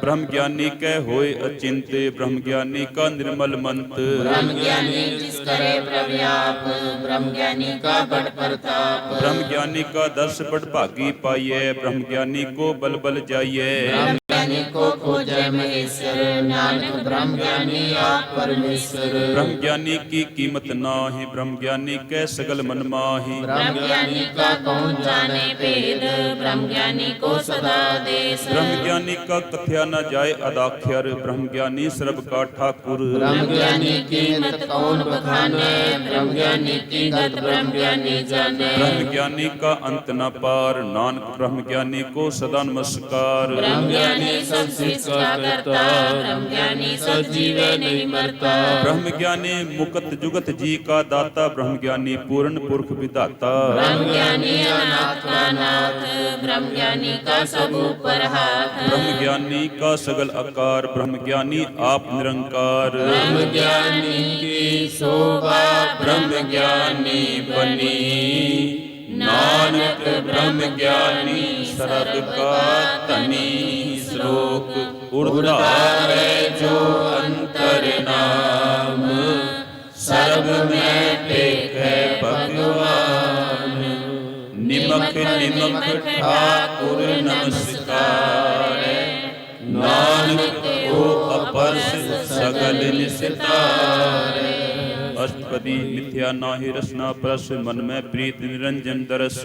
ब्रह्म ज्ञानी के होए अचिंत, ब्रह्म ज्ञानी का निर्मल मंत। ब्रह्म ज्ञानी जिस करे प्रव्याप, ब्रह्म ज्ञानी का बड़ प्रताप। ब्रह्म ज्ञानी का दर्श बड़ भागी पाइये, ब्रह्म ज्ञानी को बल बल जाइए। ब्रह्म ज्ञानी को खोजे महेश्वर, नानक ब्रह्म ज्ञानी आप परमेश्वर। ब्रह्म ज्ञानी की कीमत नाहि, ब्रह्म ज्ञानी के सगल मन माहि। ब्रह्म ज्ञानी का कौन जाने भेद, ब्रह्म ज्ञानी को सदा देश। ब्रह्म ज्ञानी का कथ्या न जाए अदाख्यर, ब्रह्म ज्ञानी सर्ब का ठाकुर। ब्रह्म ज्ञानी की मत कौन बखाने, ब्रह्म ज्ञानी की गत ब्रह्म ज्ञानी जाने। ब्रह्म ज्ञानी का अंत न पार, नानक ब्रह्म ज्ञानी को सदा नमस्कार। ब्रह्म ज्ञानी सब सृष्टि का करता, ब्रह्म ज्ञानी सब जीवे नहीं मरता। ब्रह्म ज्ञानी मुकत जुगत जी का दाता, ब्रह्म ज्ञानी पूर्ण पुरख विधाता। ब्रह्म ज्ञानी अनाथ का नाथ, ब्रह्म ज्ञानी का सब ऊपर हाथ। ब्रह्म ज्ञानी का सगल आकार, ब्रह्म ज्ञानी आप निरंकार। ब्रह्म ज्ञानी की शोभा, ब्रह्म ज्ञानी बनी। नानक ब्रह्म ज्ञानी सरग का तनी। श्लोक उर्धारे जो अंतर नाम, सर्व में टेकै भगवान। निमख निमख ठाकुर नमस्कार, नानक को अपरस सगल निस्तार। अष्टपदी मिथ्या नाहि रसना परस, मन में प्रीत निरंजन दरस।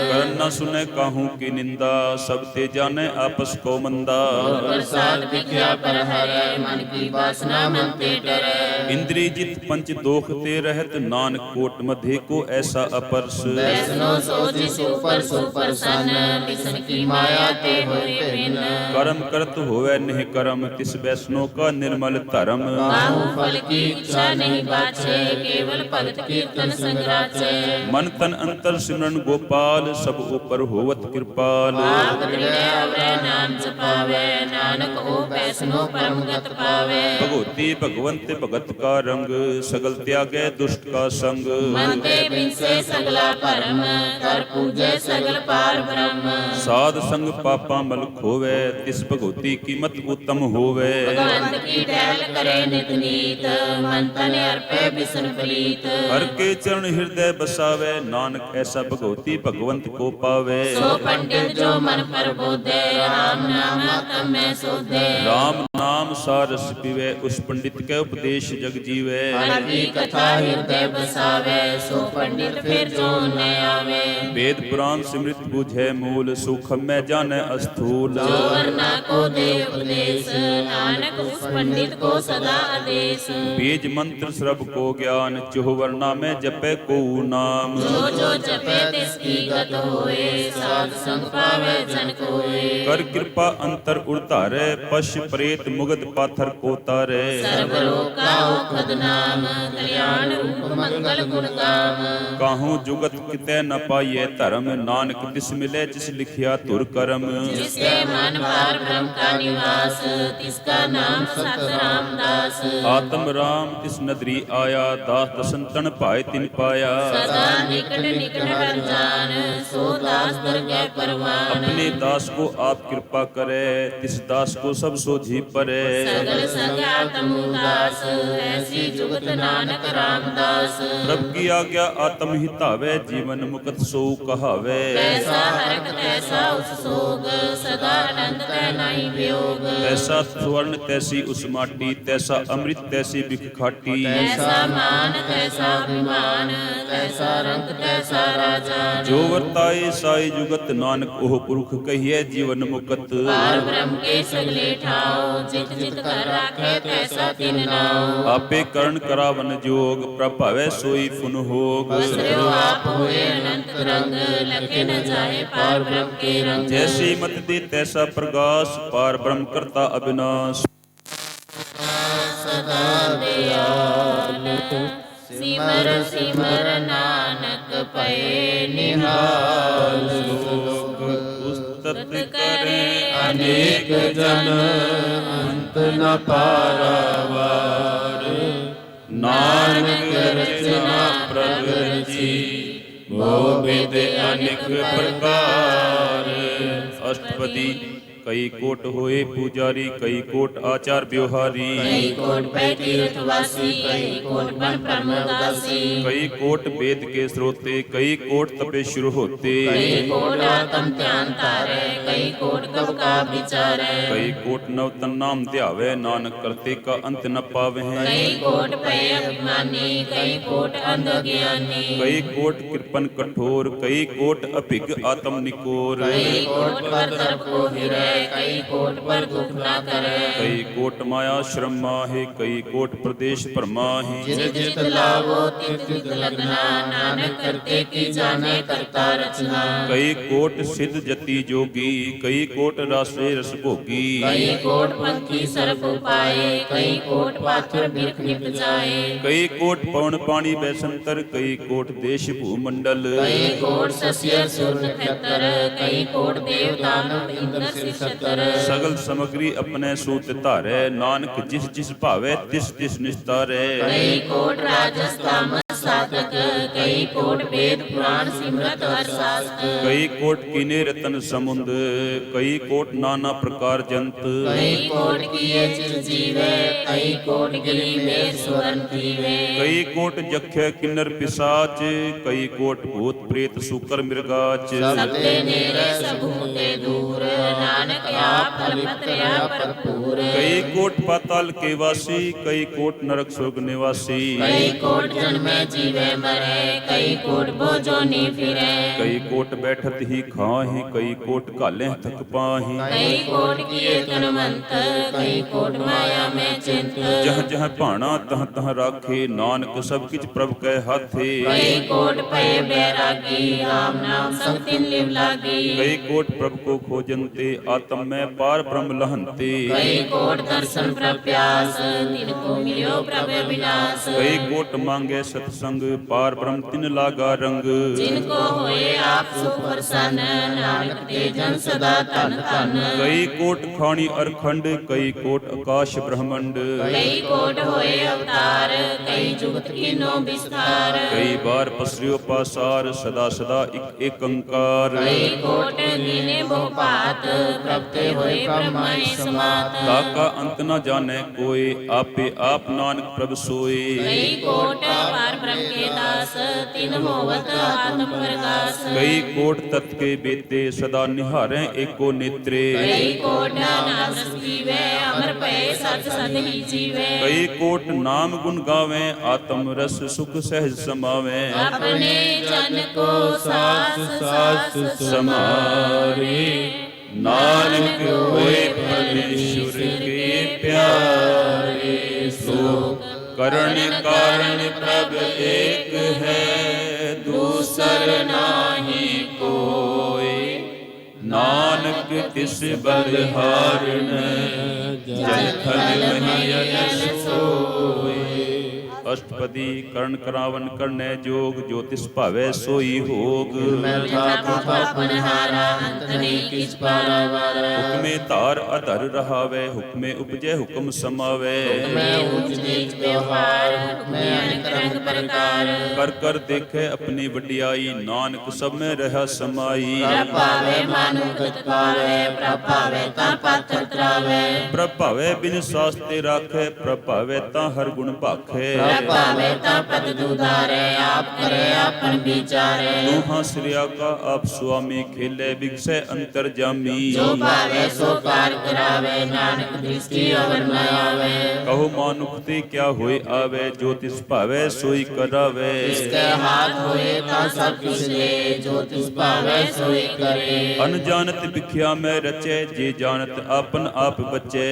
करन न सुने काहू की निंदा, सब ते जाने आपस को मंदा। प्रसाद विख्या पर हरै, मन की वासना मन ते डरै। इंद्रिय जित पंच दोख ते रहत, नानक कोट मध्य को ऐसा अपरस। वैष्णो सोचि सुपर सुपर सन, किसन की माया ते होए भिन्न। कर्म करत होवे निह कर्म, तिस वैष्णो का निर्मल धर्म। काहू फल की इच्छा नहीं बाछे, केवल भगत कीर्तन संग राचे। मन तन अंतर सिमरन गोपाल, सब ऊपर होवत कृपाल। आप हृदय अवरै नाम जपावे, नानक ओ वैष्णो परम गत पावे। भगवती भगवंत भगत का रंग, सगल त्यागे दुष्ट का संग। मन ते बिनसे सगला परम, कर पूजे सगल पार ब्रह्म। साध संग पापा मल खोवे, तिस भगवती कीमत उत्तम होवे। पंथ की टहल करे नित नीत, मन तन अर्पे बिसन पलीत। हर के चरण हृदय बसावे, नानक ऐसा भगवती भगवंत को पावे। सो पंडित जो मन पर बोधे, राम नाम तम में सोधे। राम नाम सारस पीवे, उस पंडित के उपदेश जग जीवे। हर की कथा हृदय बसावे, सो पंडित फिर जो न आवे। वेद पुराण सिमृत बुझे मूल, सूक्ष्म में जाने स्थूल। जो वर्णा को दे उपदेश, नानक उस पंडित को सदा आदेश। बीज मंत्र श्रव को ज्ञान, चुह वर्णा में जपे को नाम। जो जो जपे तिसकी गत होए, साध संग पावे जन कोए। कर कृपा अंतर उतारे, पश प्रेत मुगद पाथर को तारे। सर्व लोक का औखद नाम, कल्याण रूप मंगल गुण काम। काहू जुगत कितै न पाइए धर्म, नानक तिस मिले जिस लिखिया तुर करम। जिसके मन पार ब्रह्म का निवास, तिसका नाम सत रामदास। आत्म राम तिस नदरी आया, दास दसंतन पाए तिन पाया। सदा निकट निकट हर जान, सो दास दरगह परवान। अपने दास को आप कृपा करे, तिस दास को सब सोझी परे। सगल संग आत्म उदास, ऐसी जुगत नानक रामदास। प्रभु की आज्ञा आत्म हितावे, जीवन मुक्त सो कहावे। ऐसा हरक तैसा उस सोग, सदा आनंद तै नहीं वियोग। तैसा स्वर्ण तैसी उस माटी, तैसा अमृत तैसी बिख खाटी। ऐसा मान तैसा अभिमान, तैसा रंग तैसा राजा। जो वर्ताए साई जुगत, नानक ओह पुरुष कहिए जीवन मुक्त। पार ब्रह्म के सगले ठाओ, जित जित कर राखे तैसा तिन नाओ। आपे करण करावन जोग, प्रभावे सोई पुन होग। बसरो आप हुए अनंत रंग, लखे न जाए पार ब्रह्म के रंग। जैसी मत दे तैसा प्रकाश, पार ब्रह्म करता अविनाश। सदा दयाल, सिमर सिमर नानक पए निहाल। उस्तत करे अनेक जन, अंत न पारावार। नानक रचना प्रभ रची, बहु विध अनेक प्रकार। अष्टपदी कई कोट होए पुजारी, कई कोट आचार व्यवहारी। कई कोट पै तीर्थवासी, कई कोट बन ब्रह्मदासी। कई कोट वेद के स्रोते, कई कोट तपेश्वर होते। कई कोट आत्म ध्यान तारे, कई कोट कब का विचारे। कई कोट नवतन नाम ध्यावे, नानक करते का अंत न पावे। कई कोट पै अभिमानी, कई कोट अंध ज्ञानी। कई कोट कृपन कठोर, कई कोट अभिज्ञ आत्म निकोर। कई कोट पर दर्प को हिरे, कई कोट पर दुख न करे। कई कोट माया श्रम माहे, कई कोट प्रदेश परमाहि। जित जित लावो तित तित लगना, नानक करते की जाने करता रचना। कई कोट सिद्ध जति जोगी, कई कोट रासे रस भोगी। कई कोट पंखी सर्प उपाए, कई कोट पाथर बिरख निप जाए। कई कोट पवन पानी बैसंतर, कई कोट देश भूमंडल। कई कोट सस्य सुर नक्षत्र, कई कोट देव दानव इंद्र सिर सत्तर। सगल सामग्री अपने सूत धारे, नानक जिस जिस भावे तिस तिस निस्तारे। कई कोट राजस तामस साधक, कई कोट वेद पुराण सिमरत हर शास्त्र। कई कोट कीने रतन समुंद, कई कोट नाना प्रकार जंत। कई कोट किए चिरजीवे, कई कोट गिरी में स्वर्ण थीवे। कई कोट जख्य किन्नर पिशाच, कई कोट भूत प्रेत सुकर मृगाच। सबते नेरे सबूते दूर, नानक आप फलपत या भरपूर। कई कोट पाताल के वासी, कई कोट नरक स्वर्ग निवासी। कई कोट जन्मे जीवे मरे, कई कोट बोझो नी फिरे। कई कोट बैठत ही खाहि, कई कोट काले थक पाहि। कई कोट किए तनवंत, कई कोट माया में चिंत। जह जह भाणा तह तह राखे, नानक सब किछ प्रभ कै हाथे। कई कोट पे बैरागी, राम नाम संग तिन लिव लागी। कई कोट प्रभु को खोजनते, आत्म में पार ब्रह्म लहनते। कई कोट दर्शन प्रप्यास, तिनको मिलियो प्रभु विनाश। कई कोट मांगे सत्संग संग पार ब्रह्म तिन लागा रंग। जिनको होए आप सुख प्रसन्न नानक ते जन सदा धन धन। कई कोट खाणी अरखंड कई कोट आकाश ब्रह्मंड। कई कोट होए अवतार कई जुगत कीनो विस्तार। कई बार पसरियो पासार सदा सदा एक अंकार। कई कोट गिने बहु भात प्रगटे होए ब्रह्मा समात। ताका अंत न जाने कोई आपे आप नानक प्रभ सोए। कई कोट पार ब्रह्म के दास तिन होवत आत्म प्रकाश। कई कोट तत् के बेते सदा निहारे एको नेत्रे। कई कोट नाम रस पीवे अमर भय सत सत ही जीवे। कई कोट नाम गुण गावे आत्म रस सुख सहज समावे। अपने जन को सास सास समारे नानक होए परमेश्वर के प्यारे। सो करण कारण प्रभ एक है दूसर नाहि कोई। नानक तिस बलहारण जल थल महीयन सोए। अष्टपदी करण करावन करने जोग जो तिस भावै सोई भोग। हुक्मे धार अधर रहावे हुक्मे उपजे हुक्म समावे। कर कर देखे अपनी वडियाई नानक सब में रहा समाई। प्रभावे बिन सास्ते राखे प्रभावे ता हर गुण भाखे। दोहा सिरिया का आप स्वामी खेले बिगसे अंतर जामी। कहो मानुखते क्या होए आवे जो तिस भावे सोई करावे। अनजानत भिखिया में रचे जे जानत आपन आप बचे।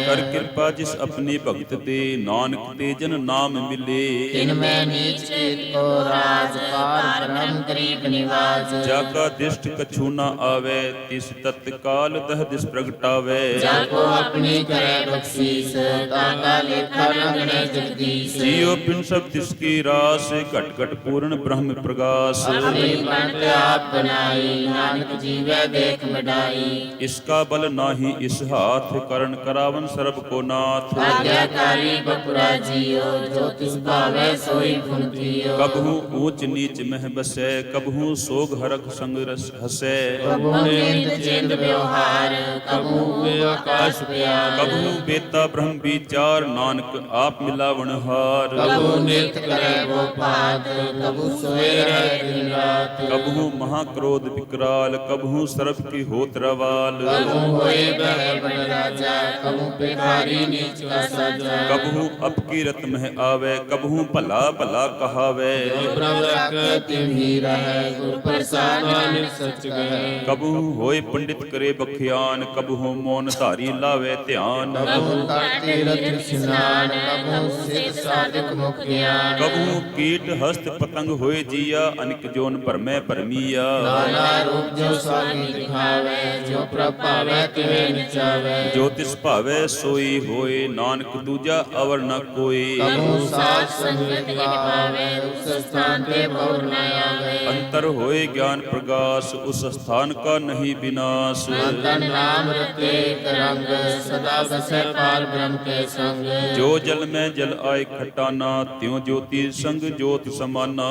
कर कृपा जिस अपनी भगत दे नानक ते जन नाम मिले। जाका दिष्ट कछु न आवे तिस तत्काल दह दिस प्रगटावे। जियो पिन सब तिसकी रास घट घट पूर्ण ब्रह्म प्रकाश। इसका बल नाही इस हाथ करण करावन सर्ब को नाथ। कबहू ऊंच नीच मह बसे कबहू सोग हरख संग रस हसे। कबहू बेता ब्रह्म विचार नानक आप मिलावन हार। कबहू महाक्रोध विकराल कबहू सर्प की होत रवाल। कबहू अपकीरत में आवे कबहू भला भला कहावे। कबहू होए पंडित करे बखियान कबहू मौन धारी लावे ध्यान। कबहू कीट हस्त पतंग होए जिया अनिक जोन भरमे भरमिया। जो तिस भावे सोई होए नानक दूजा अवर न कोई। अंतर होए ज्ञान प्रकाश उस स्थान का नहीं विनाश। जो जल में जल आए खटाना त्यों ज्योति संग ज्योत समाना।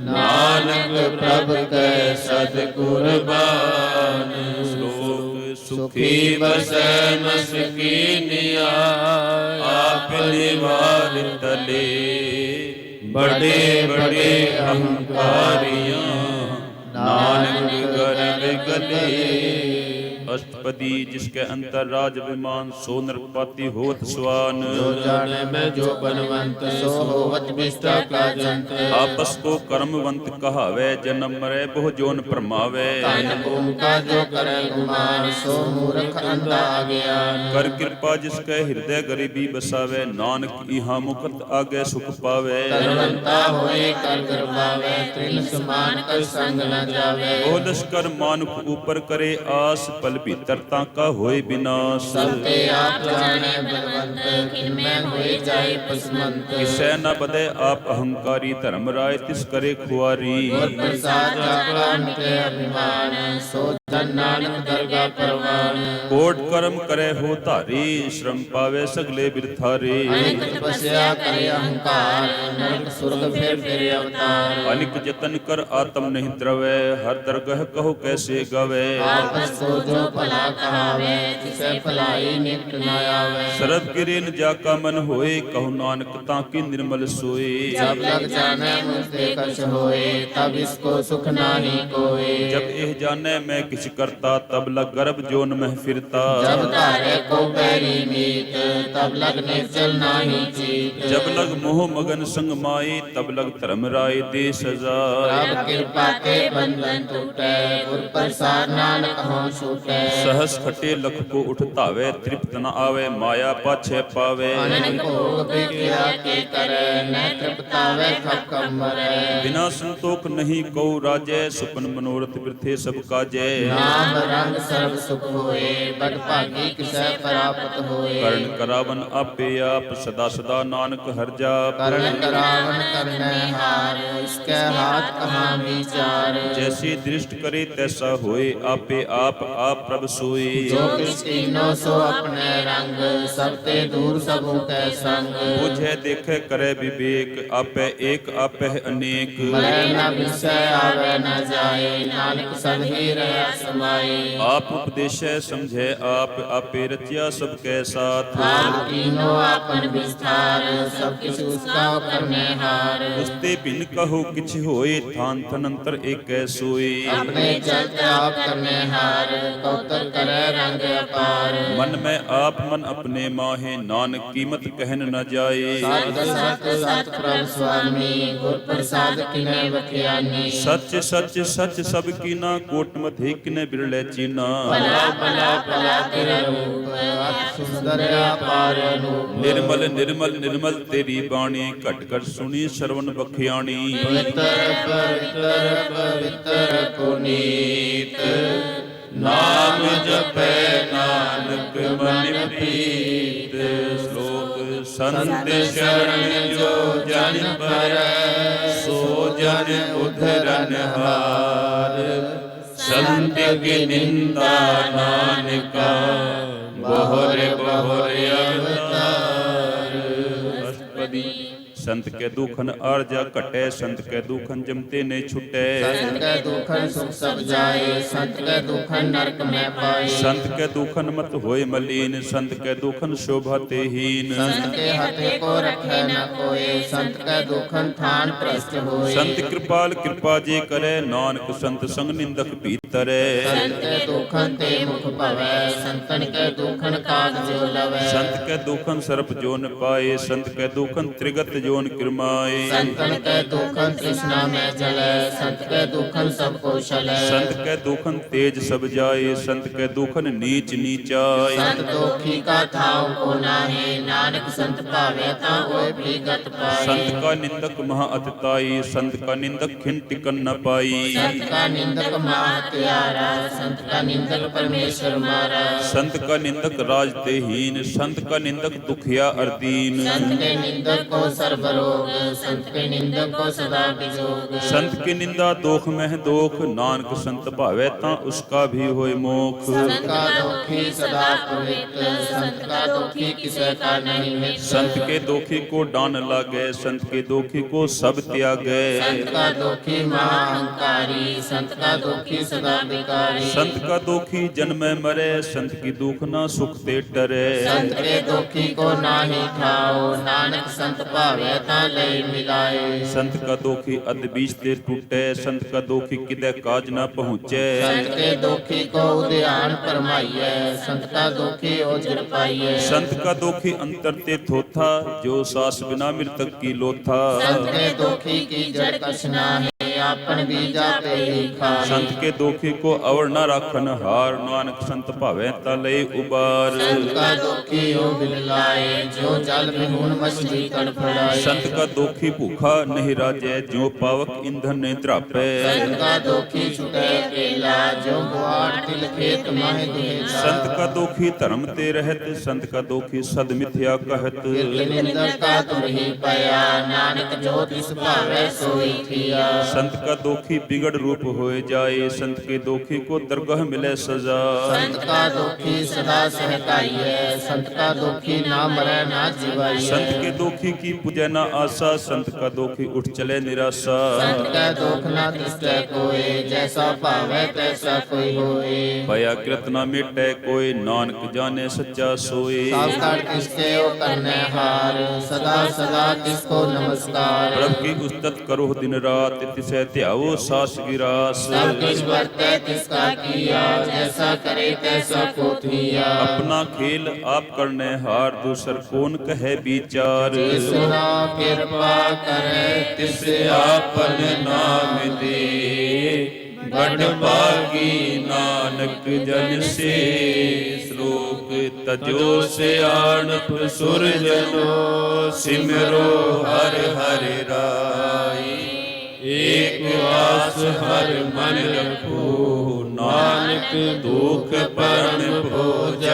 नानक प्रभ कै सद्गुरबान। श्लोक सुखी बसै मस्कीनिया आप निवार तले। बड़े बड़े अहंकारियां नानक गर्भ गले। अष्टपदी जिसके अंतर राज विमान सो नरपाति होत स्वान। जो जाने में जो बनवंत सो होवत विष्टा का जंत। आपस को कर्मवंत कहावे जन्म मरे बहु जोन परमावे। का जो करे गुमान सो मूर्ख अंधा अज्ञान। कर कृपा जिसके हृदय गरीबी बसावे नानक इहा मुक्त आगे सुख पावे। करवंता होए कर करवावे तृण समान कर संग न जावे। ओ लश्कर मानुख ऊपर करे आस पल ਭੀਤਰ ਤਾਂ ਕਾ ਹੋਏ ਵਿਨਾਸ਼। ਸਭ ਤੇ ਆਪ ਜਾਣੈ ਬਲਵੰਤ, ਖਿਨ ਮੈਂ ਹੋਏ ਜਾਏ ਪਸਮੰਤ। ਕਿਸੈ ਨ ਬਦੈ ਆਪ ਅਹੰਕਾਰੀ, ਧਰਮ ਰਾਏ ਤਿਸ ਕਰੇ ਖੁਆਰੀ। ਗੁਰ ਪ੍ਰਸਾਦ ਆਪਣਾ ਮਿਟੇ ਅਭਿਮਾਨ, ਸੋ ਜਨ ਨਾਨਕ ਦਰਗਾ ਪਰਵਾਨ। ਕੋਟ ਕਰਮ ਕਰੇ ਹੋ ਧਾਰੀ, ਸ਼ਰਮ ਪਾਵੇ ਸਗਲੇ ਬਿਰਥਾਰੇ। ਅਨੇਕ ਤਪੱਸਿਆ ਕਰੇ ਅਹੰਕਾਰ, ਨਰਕ ਸੁਰਗ ਫਿਰ ਅਵਤਾਰ। ਅਨਿਕ ਜਤਨ ਕਰ ਆਤਮ ਨਹੀਂ ਦਰਵੈ, ਹਰ ਦਰਗਹ ਕਹੋ ਕੈਸੇ ਗਵੇ। ਆਪਸ ਕੋ ਜੋ ਭਲਾ ਕਹਾਵੇ, ਤਿਸੈ ਭਲਾਈ ਨਿਕਟ ਨ ਆਵੇ। ਸਰਬ ਕਿਰੇਨ ਜਾ ਕਾ ਮਨ ਹੋਏ, ਕਹੋ ਨਾਨਕ ਤਾਂ ਕੀ ਨਿਰਮਲ ਸੋਏ। जब लग जाने मुझसे कछ होए, तब इसको सुख नाही कोए। जब एह जाने मैं किछ करता, तब लग गर्भ जोन मह फिरता। जब तारे को पैरी मीत, तब लग निश्चल नाही चीत। जब लग मोह मगन संग माई, तब लग धर्म राय दे सजा। प्रभ कृपा ते बंधन टूटे, गुर प्रसाद नानक हों छूटे। सहस खटे लख को उठ धावे, तृप्त न आवे माया पाछे पावे। अनेक भोग विद्या के करे, न तृप्तावे थक कम मरे। बिना संतोख नहीं कौ राजै, सुपन मनोरथ वृथे सब काजै। नाम रंग सर्व सुख होए, बड़ भागी किसै प्राप्त होए। करण करावन आपे आप, सदा सदा नानक हर जाप। करण करावन करने हार, इसके हाथ कहाँ विचार। जैसी दृष्ट करे तैसा होए, आपे आप प्रभ सोए। जो किस कीनो सो अपने रंग, सब ते दूर सबू के संग। बुझे देखे करे विवेक, आपे एक आपे अनेक। मरे न विषय आवे न जाए, नानक सब ही रहे समाए। आप उपदेशे समझे आप, आपे रचिया सबके साथ। आप कीनो आपन विस्तार, सब किछ उसका करने हार। उस्ते भिन्न कहो किछ होए, थान थन अंतर एक सोए। अपने चलते आप करने हार, कौतक करे रंग अपार। मन में आप मन अपने माहे, नानक कीमत कहन न जाए। सत सत सत प्रभ स्वामी, गुर प्रसाद किने बखियानी। सच सच सच सब कीना, कोट मधे किने बिरले चीना। भला भला भला तेरा रूप, अति सुंदर अपार रूप। निर्मल निर्मल निर्मल तेरी बाणी, घट घट सुनी श्रवण बखियाणी। पवित्र पवित्र पवित्र पुनीत, नाम जपै नानक मन प्रीत। श्लोक संत शरण जो जन पर, सो जन उद्धरन हार। संत की निंदा नानका, बहुर बहुर अवतार। अष्टपदी संत के दुखन आरजा घटै, संत के दुखन जमते ने छुटै। संत के दुखन सुख सब जाए, संत के दुखन नरक में पाए। संत के दुखन मत होए मलीन, संत के दुखन शोभा ते हीन। संत के हथे को रखे न कोई, संत के दुखन थान भ्रष्ट होए। संत कृपाल कृपा जे करे, नानक संत संग निंदक भीतरै। संत के दुखन ते मुख भवै, संतन के दुखन काग जो लवै। संत के दुखन सर्प जो न पाए, संत के दुखन त्रिगत जो न किरमाए। संतन के दुखन तृष्णा में जलै, संत के दुखन सब कौशलै। संत के दुखन तेज सब जाए, संत के दुखन नीच नीचाए। संत दुखी का थाव को नाहे, नानक संत पावे ता होए भीगत पाए। संत का निंदक महा अतिताई, संत का निंदक खिन टिकन न पाई। संत का निंदक महात्यारा, संत का निंदक परमेश्वर मारा। संत का निंदक राज ते हीन, संत का निंदक दुखिया अर्दीन। संत के निंदक को सर्वरोग, संत के निंदक को सदा विजोग। संत की निंदा दोख में दोख, नानक संत भावे ता उसका भी होए मोख। संत का दुखी सदा पवित्र, संत का दुखी किसे का नहीं मित्र। संत के दोखी को डान लागे, संत के दोखी को सब त्यागे। संत का दुखी महाअहंकारी, संत का दुखी सदा विकारी। संत का दोखी जन्मे मरे, संत की दुख ना सुख ते डरे। संत के दुखी को नाही ठाओ, नानक संत भावे ता ले मिलाए। संत का दोखी अध बीच ते टूटे, संत का दोखी किदे काज न पहुँचे। संत के दुखी को ध्यान फरमाइए, संत का दुखी ओझर पाइए। संत का दोखी अंतर ते थोथा, जो सास बिना मृतक की लोथा। संत के दुखी की जड़ कछ नाहि, आपन बीजा पे ही खाए। संत के दोखी को अवर न राखन हार, नानक संत भावे ता लय उबार। संत का दुखी हो बिन लाए, जो जल बिहून मछली तड़फड़ाए। संत का दोखी भूखा नहीं राजै, जो पावक ईंधन नहीं त्रापै। संत का दुखी छुटे अकेला, जो गुआर तिल खेत माहे दुहेला। संत का दोखी धर्म ते रहत, संत का दोखी सद मिथ्या कहत। निंदक का तुम ही पाया, नानक जो तिस भावे सोई किया। संत का दोखी बिगड़ रूप होए जाए, संत के दोखी को दरगाह मिले सजा। संत का दुखी सदा सहताई है, संत का दुखी ना मरे ना जीवाई है। संत के दोखी की पूजा न आशा, संत का दोखी उठ चले निराशा। संत का दुख ना तिष्ठे कोई, जैसा भावे तैसा कोई होए। भया कृत न मिटे कोई, नानक जाने सच्चा सोए। सावकार किसके ओ करने हार, सदा सदा किसको नमस्कार। प्रभु की उस्तत करो दिन रात, तिसे ध्याओ सास गिरास। सब कुछ वर्ते तिसका किया, जैसा करे तैसा को दिया। अपना खेल आप करने हार, दूसर कौन कहे विचार। सुना कृपा करे तिसे आपन नाम दे, बड़ भागी नानक जन से। श्लोक तजो सियाणप सुरजनो, सिमरो हर हर राई। एक आस हर मन रखो, नानक दुख परम हो जाए।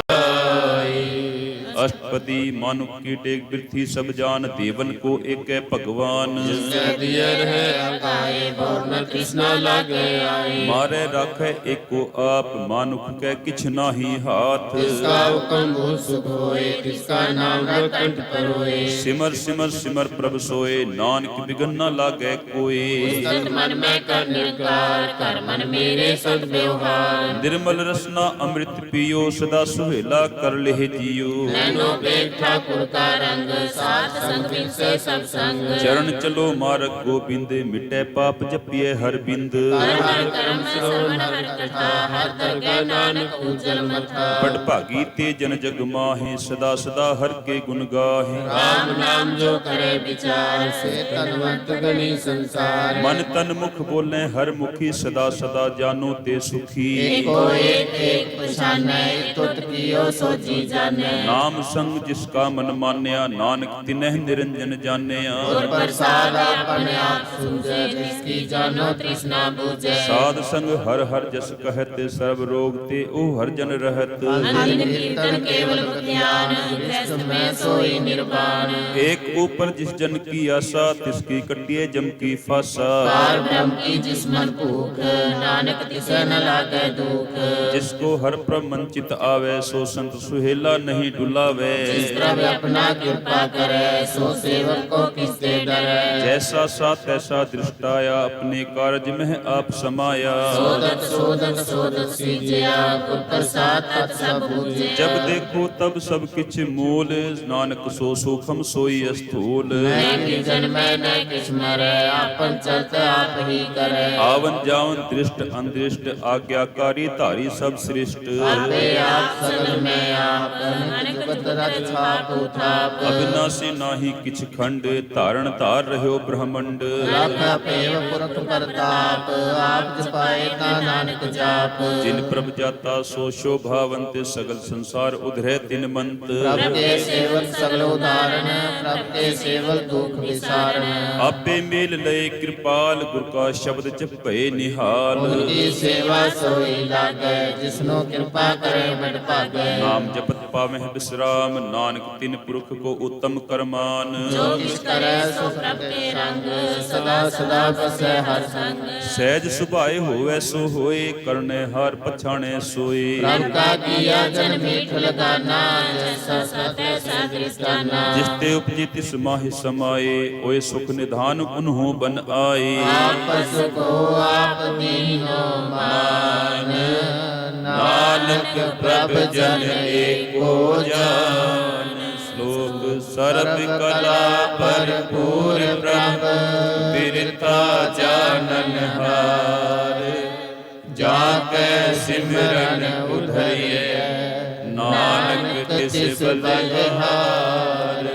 अष्टपदी मानुक की टेक बिरथी सब जान, देवन को एक है भगवान। दियर है अकाए, बोल कृष्णा लागे आए। मारे राखे एको आप, मानुख के किछ नाही हाथ। जिसका हुक्म भूल सुख होए, जिसका नाम कंठ पर होए। सिमर सिमर सिमर प्रभ सोए, नानक बिघन न लागे कोई। सत मन में कर निर्कार, कर मन मेरे सद व्यवहार। निर्मल रसना अमृत पियो, सदा सुहेला कर लेह जियो। नैनो बेग ठाकुर का रंग, साथ संग बिन से सब संग। चरण चलो मार्ग गोबिंद, मिटे पाप जपिए हर बिंद। हर हर कर्म श्रवण हर कथा, हर दरगाह नानक उज्जवल मथा। बड़ भागी ते जन जग माहे, सदा सदा हर के गुण गाहे। राम नाम जो करे विचार, से तनवंत गणी संसार। मन तन मुख बोले हर मुखी, सदा सदा जानो ते सुखी। एको एक पछाने, तुत कियो सो जी जाने। नाम संग जिसका मन मान्या, नानक तिनह निरंजन जानिया। और प्रसाद अपने आप सूझे, जिसकी जानो तृष्णा बुझे। साध संग हर हर जस कहत, सर्व रोग ते ओ हर जन रहत। अनिल कीर्तन केवल ध्यान, गृहस्थ में सोई निर्वाण। एक ऊपर जिस जन की आशा, तिसकी कटिए जम की फासा। पार ब्रह्म की जिस मन भूख, नानक तिसे न लागे दुख। जिसको हर प्रमन चित आवे, सो संत सुहेला नहीं डुलावे। जिस प्रभु अपना कृपा करे, सो सेवक को किससे डरे। जैसा सा तैसा दृष्टाया, अपने कार्य में आप समाया। सोदत सोदत सोदत सीजिया, गुर प्रसाद तत् सब बूझे। जब देखो तब सब किछ मूल, नानक सो सूक्ष्म सोई स्थूल। मैं कि जन्मे न किछ मरे, आपन चलत आप ही करे। आवन जावन दृष्ट अनदृष्ट, आज्ञाकारी धारी सब सृष्ट। आपे आप सगल में आप, जगत रच छाप उठाप। अविनाशी नाही किछ खंड, धारण धार रह्यो ब्रह्मंड। राखा पेव पुरख प्रताप, आप जपाए ता नानक जाप। जिन प्रभ जाता सो शोभावंत, सगल संसार उधरे तिन मंत। प्रभु के सेवक सगल उदाहरण, प्रभु के सेवक दुख विसारण। आपे मेल लय कृपाल, गुर का शब्द जपे निहाल। उनकी सेवा सोई लागे, जिसनो कृपा करे बड़ भागे। नाम जपत पावह विश्राम, नानक तिन पुरख को उत्तम करमान। जो किछ करे सो प्रभु के रंग, सदा सदा बसै हर संग। सहज सुभाए होवे सो होए, करने हार पछाणे सोए। प्रभु का किया जन मीठ लगाना, जैसा तैसा दृष्टाना। जिसते उपजी तिस माहि समाए, ओए सुख निधान उन्हों बन आए। आपस को आप दीनो मान, नानक प्रभु जन एको जान। श्लोक सर्व कला भरपूर प्रभु, बिरता जानन हार। जाके सिमरन उधरिए, नानक तिस बलहार।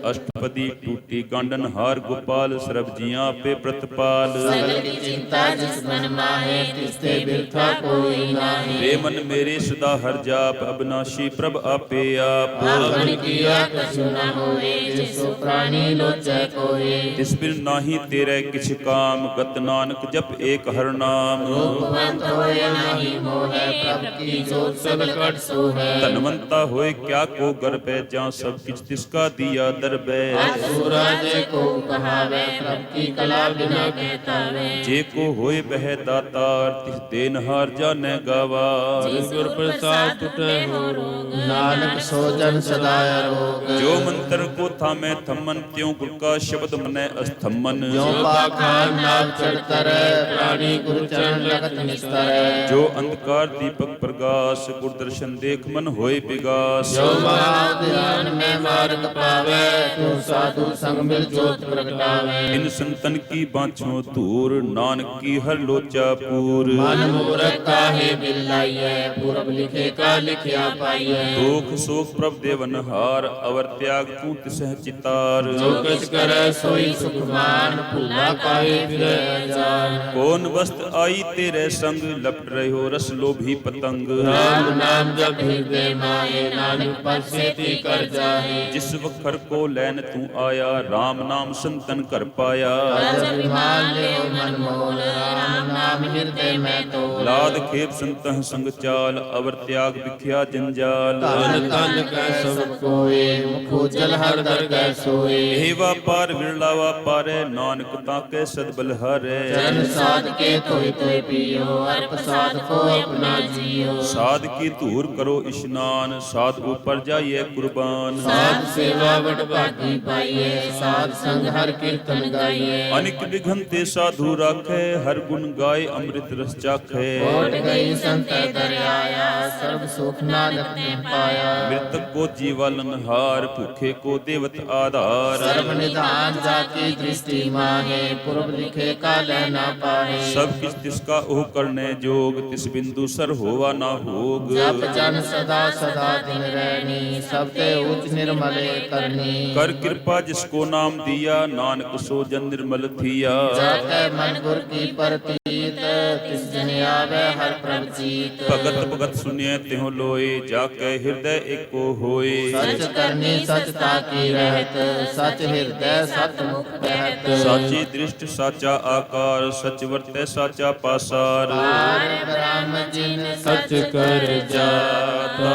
अष्ट ਅਸ਼ਟਪਦੀ ਟੂਟੀ ਗਾਂਡਨ ਹਾਰ ਗੋਪਾਲ ਸਰਬ ਜੀਆਂ ਆਪੇ ਪ੍ਰਤਪਾਲ ਸਗਲ ਕੀ ਚਿੰਤਾ ਜਿਸ ਮਨ ਮਾਹੇ ਤਿਸ ਤੇ ਬਿਰਥਾ ਕੋਈ ਨਾਹੀ ਰੇ ਮਨ ਮੇਰੇ ਸਦਾ ਹਰ ਜਾਪ ਅਬਨਾਸ਼ੀ ਪ੍ਰਭ ਆਪੇ ਆਪ ਆਪਨ ਕੀਆ ਕਛੁ ਨ ਹੋਏ ਜਿਸੁ ਪ੍ਰਾਨੀ ਲੋਚੈ ਕੋਏ ਤਿਸ ਬਿਨ ਨਾਹੀ ਤੇਰੇ ਕਿਛ ਕਾਮ ਗਤ ਨਾਨਕ ਜਪ ਏਕ ਹਰ ਨਾਮ ਰੂਪਵੰਤ ਹੋਏ ਨਾਹੀ ਮੋਹੈ ਪ੍ਰਭ ਕੀ ਜੋਤ ਸਗਲ ਘਟ ਸੋਹੈ ਧਨਵੰਤਾ ਹੋਏ ਕਿਆ ਕੋ ਗਰਬੈ ਜਾਂ ਸਭ ਕਿਛ ਤਿਸ ਕਾ ਦੀਆ ਦਰਬੈ ਸੂਰਜ ਕੋ ਕਹਾਵੇ ਪ੍ਰਭ ਕੀ ਕਲਾ ਬਿਨਾ ਕਹਿਤਾਵੇ ਜੇ ਕੋ ਹੋਏ ਬਹਿ ਦਾਤਾਰ ਤਿਸ ਦੇਨਹਾਰ ਜਾਣੈ ਗਾਵਾ ਜਿਸ ਗੁਰ ਪ੍ਰਸਾਦ ਟੁਟੈ ਹੋ ਰੋਗ ਨਾਨਕ ਸੋ ਜਨ ਸਦਾ ਅਰੋਗ ਜੋ ਮੰਤਰ ਕੋ ਥਾਮੈ ਥੰਮਨ ਤਿਉ ਗੁਰ ਕਾ ਸ਼ਬਦ ਮਨੈ ਅਸਥੰਮਨ ਜੋ ਪਾਖਾਨ ਨਾਮ ਚੜਤਰੈ ਪ੍ਰਾਣੀ ਗੁਰ ਚਰਨ ਲਗਤ ਨਿਸਤਰੈ ਜੋ ਅੰਧਕਾਰ ਦੀਪਕ ਪ੍ਰਗਾਸ ਗੁਰ ਦਰਸ਼ਨ ਦੇਖ ਮਨ ਹੋਏ ਵਿਗਾਸ ਜੋ ਮਹਾਧਿਆਨ ਮੈਂ ਮਾਰਗ ਪਾਵੇ ਤੂੰ ਸਾਧੂ ਸੰਗ ਮਿਲ ਜੋਤ ਪ੍ਰਗਟਾਵੇ ਇਨ ਸੰਤਨ ਕੀ ਬਾਂਛੋ ਧੂਰ ਨਾਨਕ ਕੀ ਹਰ ਲੋਚਾ ਪੂਰ ਮਨ ਮੂਰਖ ਕਾਹੇ ਬਿਲਾਈਐ ਪੁਰਬ ਲਿਖੇ ਕਾ ਲਿਖਿਆ ਪਾਈਐ ਦੁਖ ਸੋਖ ਪ੍ਰਭ ਦੇਵਨਹਾਰ ਅਵਰ ਤਿਆਗ ਤੂੰ ਤਿਸਹਿ ਚਿਤਾਰ ਜੋ ਕਿਛ ਕਰੈ ਸੋਈ ਸੁਖਮਾਨ ਭੁਲਾ ਕਾਹੇ ਫਿਰੈ ਜਾਨ ਕੌਣ ਵਸਤ ਆਈ ਤੇਰੇ ਸੰਗ ਲਪਟ ਰਹਿਓ ਰਸ ਲੋਭੀ ਪਤੰਗ ਰਾਮ ਨਾਮ ਜਪ ਹਿਰਦੇ ਮਾਏ ਨਾਨਕ ਪਰਸੇ ਤੀ ਕਰ ਜਾਹੇ ਜਿਸ ਵਖਰ ਕੋ ਲੈਨ ਤੂੰ ਆਇਆ RAM ਨਾਮ ਸੰਤਨ ਘਰ ਪਾਇਆ ਅਜਬ ਵਿਮਾਨ ਲਿਓ ਮਨ ਮੋਲ ਰਾਮ ਨਾਮ ਹਿਰਦੇ ਮੈਂ ਤੋਲ ਲਾਦ ਖੇਪ ਸੰਤਹ ਸੰਗ ਚਾਲ ਅਵਰ ਤਿਆਗ ਵਿਖਿਆ ਜੰਜਾਲ ਤਨ ਤਨ ਕੈ ਸਭ ਕੋਏ ਮੁਖੋ ਜਲ ਹਰ ਦਰ ਗੈ ਸੋਏ ਇਹ ਵਾਪਾਰ ਵਿਰਲਾ ਵਾਪਾਰੈ ਨਾਨਕ ਤਾਕੇ ਸਦਬਲ ਹਾਰੈ ਜਨ ਸਾਧ ਕੇ ਤੋਇ ਤੋਇ ਪੀਓ ਹਰ ਪ੍ਰਸਾਦ ਕੋ ਆਪਣਾ ਜੀਓ ਸਾਧ ਕੀ ਧੂਰ ਕਰੋ ਇਸ਼ਨਾਨ ਸਾਧ ਉਪਰ ਜਾਈਏ ਕੁਰਬਾਨ ਸਾਧ ਸੇਵਾ ਵਡ ਭਾਗੀ ਪਾਈਏ ਸਾਧ ਸੰਗ ਹਰ ਕੀਰਤਨ ਗਾਈਏ ਅਨਿਕ ਵਿਘਨ ਤੇ ਸਾਧੂ ਰਾਖੈ ਹਰ ਗੁਣ ਗਾਏ ਅੰਮ੍ਰਿਤ ਰਸ ਚਾਖੈ ਕੋਟ ਗਈ ਸੰਤੈ ਦਰਿਆਇਆ ਸਰਬ ਸੁਖ ਨਾਨਕ ਨੇ ਪਾਇਆ ਮ੍ਰਿਤਕ ਕੋ ਜੀਵਾਲਨ ਹਾਰ ਭੁਖੇ ਕੋ ਦੇਵਤ ਆਧਾਰ ਸਰਬ ਨਿਧਾਨ ਜਾਤੀ ਦ੍ਰਿਸ਼ਟੀ ਮਾਹੇ ਪੁਰਬ ਲਿਖੇ ਕਾ ਲੈ ਨਾ ਪਾਹੇ ਸਭ ਕਿਛ ਤਿਸ ਕਾ ਉਹ ਕਰਨੇ ਜੋਗ ਤਿਸ ਬਿੰਦੂ ਸਰ ਹੋਵਾ ਨਾ ਹੋਗ ਜਪ ਜਨ ਸਦਾ ਸਦਾ ਦਿਨ ਰਹਿਣੀ ਸਭ ਤੇ ਉਚ ਨਿਰਮਲੇ ਕਰਨੀ ਕਰ ਕਿਰਪਾ ਜਿਸ ਕੋ ਨਾਮ ਦਿਆ ਨਾਨਕ ਸੋ ਜਨ ਨਿਰਮਲ ਥੀਆ ਜਾਤੈ ਮਨ ਗੁਰ ਕੀ ਪ੍ਰਤੀਤ ਤਿਸ ਜਨ ਆਵੇ ਹਰ ਪ੍ਰਭ ਜੀਤ ਭਗਤ ਭਗਤ ਸੁਨਿਐ ਤਿਹੁ ਲੋਏ ਜਾ ਕੇ ਹਿਰਦੈ ਏਕੋ ਹੋਏ ਸਚ ਕਰਨੀ ਸਚ ਤਾਕੀ ਰਹਿਤ ਸਚ ਹਿਰਦੈ ਸਤ ਮੁਖ ਬਹਿਤ ਸਾਚੀ ਦ੍ਰਿਸ਼ਟ ਸਾਚਾ ਆਕਾਰ ਸਚ ਵਰਤੈ ਸਾਚਾ ਪਾਸਾਰ ਪਾਰ ਬ੍ਰਹਮ ਜਿਨ ਸਚ ਕਰ ਜਾਤਾ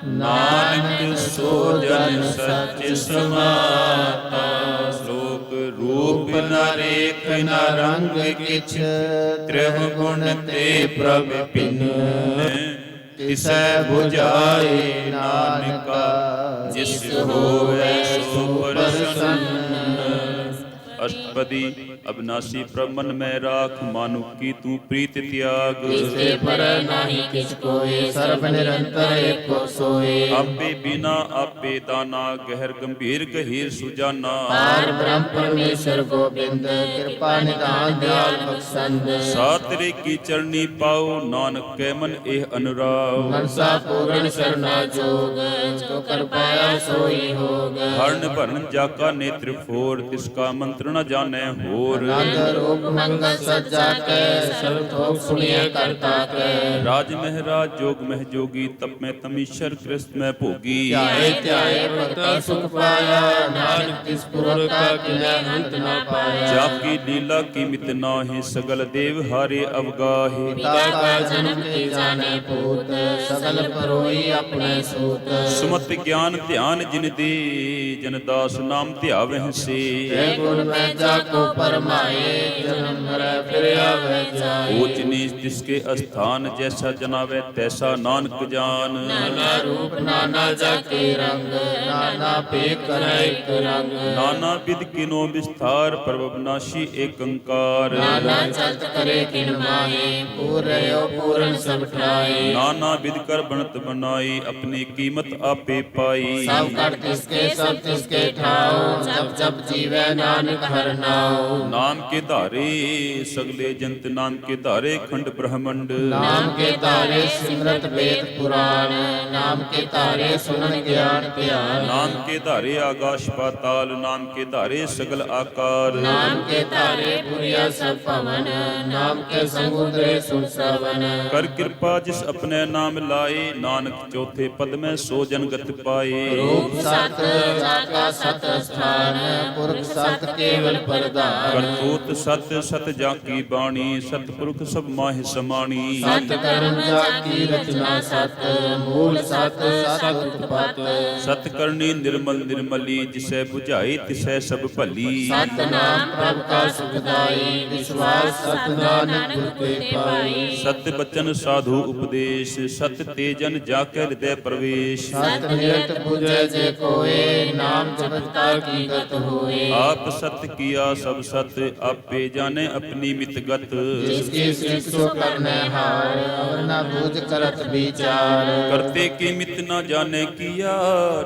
ਨਾਨਕ ਸੋ ਜਨ ਸਚ ਸਮਾਤਾ ਸ਼ਲੋਕ ਰੂਪ ਨ ਰੇਖ ਨ ਰੰਗ ਕਿਛ ਤ੍ਰਿਹੁ ਗੁਣ ਤੇ ਪ੍ਰਭ ਪਿਨ ਤਿਸੈ 부ਝਾਏ ਨਾਨਕਾ ਜਿਸ ਹੋਵੇ ਸੋ ਪ੍ਰਸੰਨ ਅਸ਼ਟਪਦੀ ਅਬਨਾਸੀ ਪ੍ਰਭ ਮਨ ਮੈਂ ਰਾਖ ਮਾਨੁਕੀ ਤੂੰ ਪ੍ਰੀਤ ਤਿਆਗ ਤਿਸਤੇ ਪਰ ਨਾਹੀ ਕਿਛ ਕੋਏ ਸਰਬ ਨਿਰੰਤਰ ਏਕੋ ਸੋਏ ਆਪੇ ਬਿਨਾ ਆਪੇ ਦਾਨਾ ਗਹਿਰ ਗੰਭੀਰ ਗਹੀਰ ਸੁਜਾਨਾ ਪਾਰ ਬ੍ਰਹਮ ਪਰਮੇਸ਼ਰ ਗੋਬਿੰਦ ਕਿਰਪਾ ਨਿਧਾਨ ਦਿਆਲ ਬਖਸ਼ੰਦ ਸਾਤਰੇ ਕੀ ਚਰਨੀ ਪਾਉ ਨਾਨਕ ਕੈ ਮਨ ਇਹ ਅਨੁਰਾਗ ਮਨਸਾ ਪੂਰਨ ਸਰਨਾ ਜੋਗ ਜੋ ਕਰ ਪਾਇਆ ਸੋਈ ਹੋਗ ਹਰਨ ਭਰਨ ਜਾ ਕਾ ਨੇਤਰ ਫੋਰ ਤਿਸ ਕਾ ਮੰਤਰ ਨ ਜਾਣੈ ਹੋਰ ਨੰਦ ਰੂਪ ਮੰਗਲ ਸੱਜਾ ਕੈ ਸਰਬ ਥੋਕ ਸੁਣਿਐ ਕਰਤਾ ਕੈ ਰਾਜ ਮਹਿਰਾਜ ਜੋਗ ਮਹਿ ਜੋਗੀ ਤਪ ਮੈਂ ਤਮੀਸ਼ਰ ਕ੍ਰਿਸਤ ਮੈਂ ਭੋਗੀ ਧਿਆਏ ਧਿਆਏ ਭਗਤਾ ਸੁਖ ਪਾਇਆ ਨਾਨਕ ਤਿਸ ਪੁਰਖ ਕਾ ਕਿਨੈ ਅੰਤ ਨਾ ਪਾਇਆ ਜਾ ਕੀ ਲੀਲਾ ਕੀ ਮਿਤ ਨਾਹਿ ਸਗਲ ਦੇਵ ਹਾਰੇ ਅਵਗਾਹੇ ਪਿਤਾ ਕਾ ਜਨਮ ਤੇ ਜਾਣੇ ਪੂਤ ਸਗਲ ਪਰੋਈ ਆਪਣੇ ਸੂਤ ਸੁਮਤ ਗਿਆਨ ਧਿਆਨ ਜਿਨ ਦੇ ਜਨ ਦਾਸ ਨਾਮ ਧਿਆਵਹਿ ਸੇ ਜੈ ਗੁਣ ਮੈਂ ਜਾ ਕੋ ਪਰਮਾਏ ਜਨਮ ਮਰੈ ਫਿਰ ਆਵੇ ਜਾਏ ਊਚ ਨੀਚ ਤਿਸਕੇ ਅਸਥਾਨ ਜੈਸਾ ਜਨਾਵੇ ਤੈਸਾ ਨਾਨਕ ਜਾਨ ਨਾਨਾ ਰੂਪ ਨਾਨਾ ਜਾ ਕੇ ਰੰਗ ਨਾਨਾ ਭੇਖ ਕਰੈ ਇਕ ਰੰਗ ਨਾਨਾ ਵਿਦ ਕਿਨੋ ਵਿਸਥਾਰ ਪ੍ਰਭ ਨਾਸ਼ੀ ਏਕ ਓੰਕਾਰ ਨਾਨਾ ਚਲਤ ਕਰੇ ਕਿਨ ਮਾਹੀ ਪੂਰਿਓ ਪੂਰਨ ਸਭ ਠਾਏ ਨਾਨਾ ਵਿਦ ਕਰ ਬਣਤ ਬਣਾਈ ਆਪਣੀ ਕੀਮਤ ਆਪੇ ਪਾਈ ਸਭ ਕਰ ਤਿਸਕੇ ਸਭ ਤਿਸਕੇ ਠਾਓ ਜਪ ਜਪ ਜੀਵੈ ਨਾਨਕ हर नाम। नाम के धारे सगले जंत नाम के धारे खंड ब्रह्मंड। नाम के तारे सिमरत वेद पुराण, नाम के तारे सुनन ज्ञान ध्यान। नाम के धारे आकाश पाताल, नाम के धारे सगल आकार। नाम के तारे पुरिया सब पवन, नाम के समुद्रे सुन श्रवण। कर कृपा जिस अपने नाम लाए, नानक चौथे पद में सो जन गति पाए। रूप सत जाका सत स्थान, पुरख सत केवल प्रधान। करतूत सत सत जाकी बाणी, सतपुरुष सब माहि समाणी। सत कर्म जाकी रचना सत, मूल सत सत उत्पत। सत करनी निर्मल निर्मली, जिसे बुझाई तिसै सब भली। सत नाम प्रभ का सुखदाई, विश्वास सत नानक गुर ते पाई। सत्य बचन साधु उपदेश, सत्य तेजन जाके हृदय प्रवेश। सत नियत बुझे जे कोय, नाम जपता की गत होए। आप सत्य किया सब सत्य, आपे जाने अपनी मित गत। जिसकी सिख सो करने हार, और न बूझ करत विचार। करते की मित न जाने किया,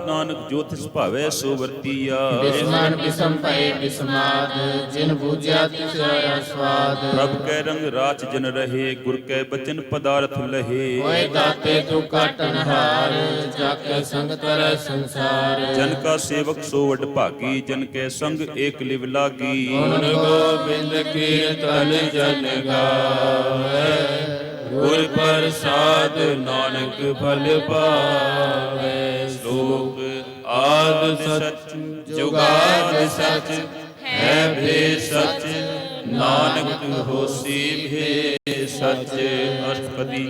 नानक जो तिस भावै सो वर्तिया। विस्मरण विषम भय विस्माद, जिन बूझा तिस आया स्वाद। प्रभ कै रंग राच जन रहे, गुर कै बचन पदार्थ लहे। होए दाते तू काटन हार, जाके संग तरह संसार। जन का सेवक सो वड भागी, जन के संग एक लिव लागी। गुण गोबिंद कीर्तन जन गावे, गुर प्रसाद नानक फल पावे। श्लोक आद सच जुगाद सच, है भे सच, नानक होसी भे सच। अष्टपदी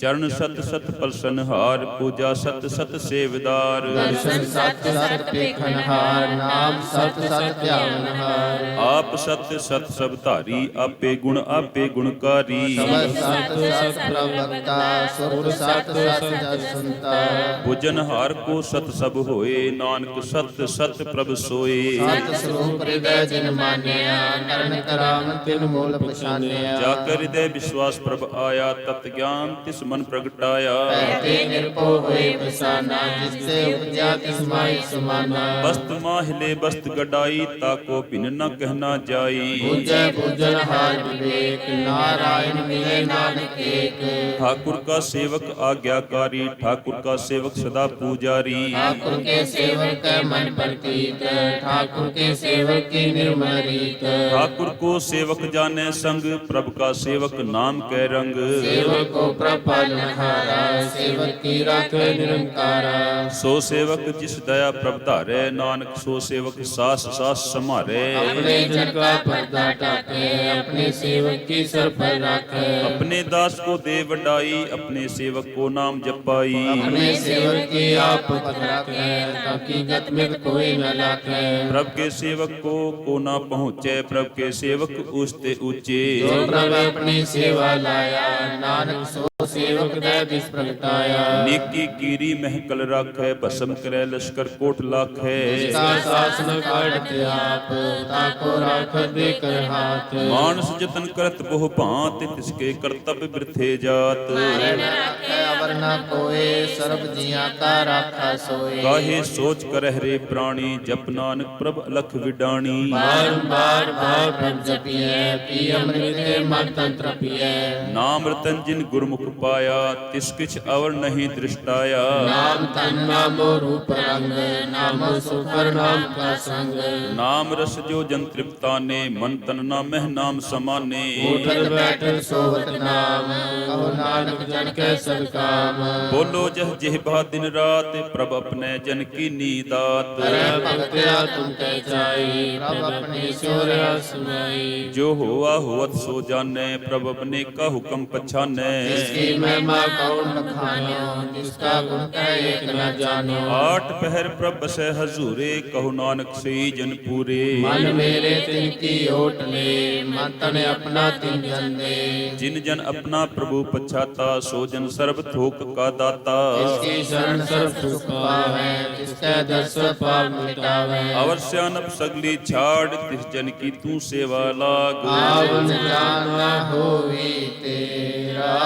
चरण सत सत प्रसन्न हार, पूजा सत सत सेवदार। दर्शन सत सत पेखन हार, नाम सत सत ध्यान हार। आप सत्य सत सब धारी, आपे आपे गुणकारी। सबद सत सत प्रवक्ता, सुर सत सत दर्शनता। भुजन हार को सत सब होए, नानक सत्य सत प्रभ सोए। सत स्वरूप हृदय जिन मान्या, नरन कराम तिन मूल पछान्या। जाकर हृदय विश्वास प्रभ आया, तत् ज्ञान तिस मन प्रगटाया। कहते निरपो हुए बसाना, जिससे उपजा तिस माई समाना। बस्त माहिले बस्त गडाई, ताको भिन न कहना जाई। पूजै पूजन हार विवेक, नारायण मिले नानक एक। ठाकुर का सेवक आज्ञाकारी, ठाकुर का सेवक सदा पूजारी। ठाकुर के सेवक का मन प्रतीत, ठाकुर के सेवक की निर्मल रीत। ठाकुर को सेवक जाने संग, प्रभु का सेवक नाम कै रंग। सेवक को प्रभ पालनहारा, सेवक की राखे निरंकारा। सो सेवक जिस दया प्रभ धारे, नानक सो सेवक सास सास समारे। अपने जन का पर्दा टाके, अपने सेवक की सर पर राखे। अपने दास को दे वडाई, अपने सेवक को नाम जपाई। अपने सेवक की आप पद राखे, ताकि गत में कोई न लाखे। प्रभ के सेवक को ना पहुँचे, प्रभ के सेवक ऊंचते ऊंचे। जो प्रभ अपनी सेवा लाया, नानक सो सेवक दे दिस प्रगटाया। नेकी कीरी महकल राखै, भस्म करे लश्कर कोट लाखै। जिसका शासन काटते आप, ताको राख दे कर हाथ। मानस जतन करत बहु भांत, तिसके कर्तव्य बिरथे जात। राखे अवर न कोय, सर्ब जिया का राखा सोए। काहे सोच कर रे प्राणी, जप नानक प्रभ अलख विडाणी। बारंबार भाव प्रभ जपिए, पी अमृत मन तंत्र पिए। नाम रतन जिन गुरमुख पाया, तिस किछ अवर नहीं दृष्टाया। नाम तन नामो रूप रंग, नामो सुपर नाम का संग। नाम रस जो जन तृप्ताने, मन तन नामह नाम समाने। उठल बैठल सोवत नाम, कहो नानक जन के सब काम। बोलो जह जिह्वा दिन रात, प्रभ अपने जन की नीदात। करे भगत्या तुम कह जाई, प्रभ अपनी शौर्य सुनाई। जो हुआ होवत सो जाने, प्रभ अपने का हुक्म पछाने। जिसकी महिमा कौन बखानो, जिसका गुण कह एक न जानो। आठ पहर प्रभ बसै हजूरे, कहो नानक से जन पूरे। मन मेरे तिन की ओट ले, मन तन अपना तिन जन दे। जिन जन अपना प्रभु पछाता, सो जन सर्वथ थोक का दाता। इसकी शरण सर्व सुख पावै, जिसके दर्शन पाप मिटावै। अवर स्यानप सगली छाड़, तिस जन की तू सेवा लाग। आवन जाना होवी तेरा,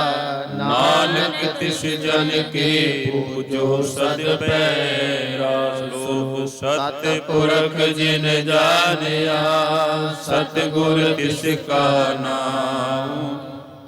नानक तिस जन के पूजो सद पैरा। श्लोक सत्य पुरख जिन जानिया, सतगुर तिसका नाम।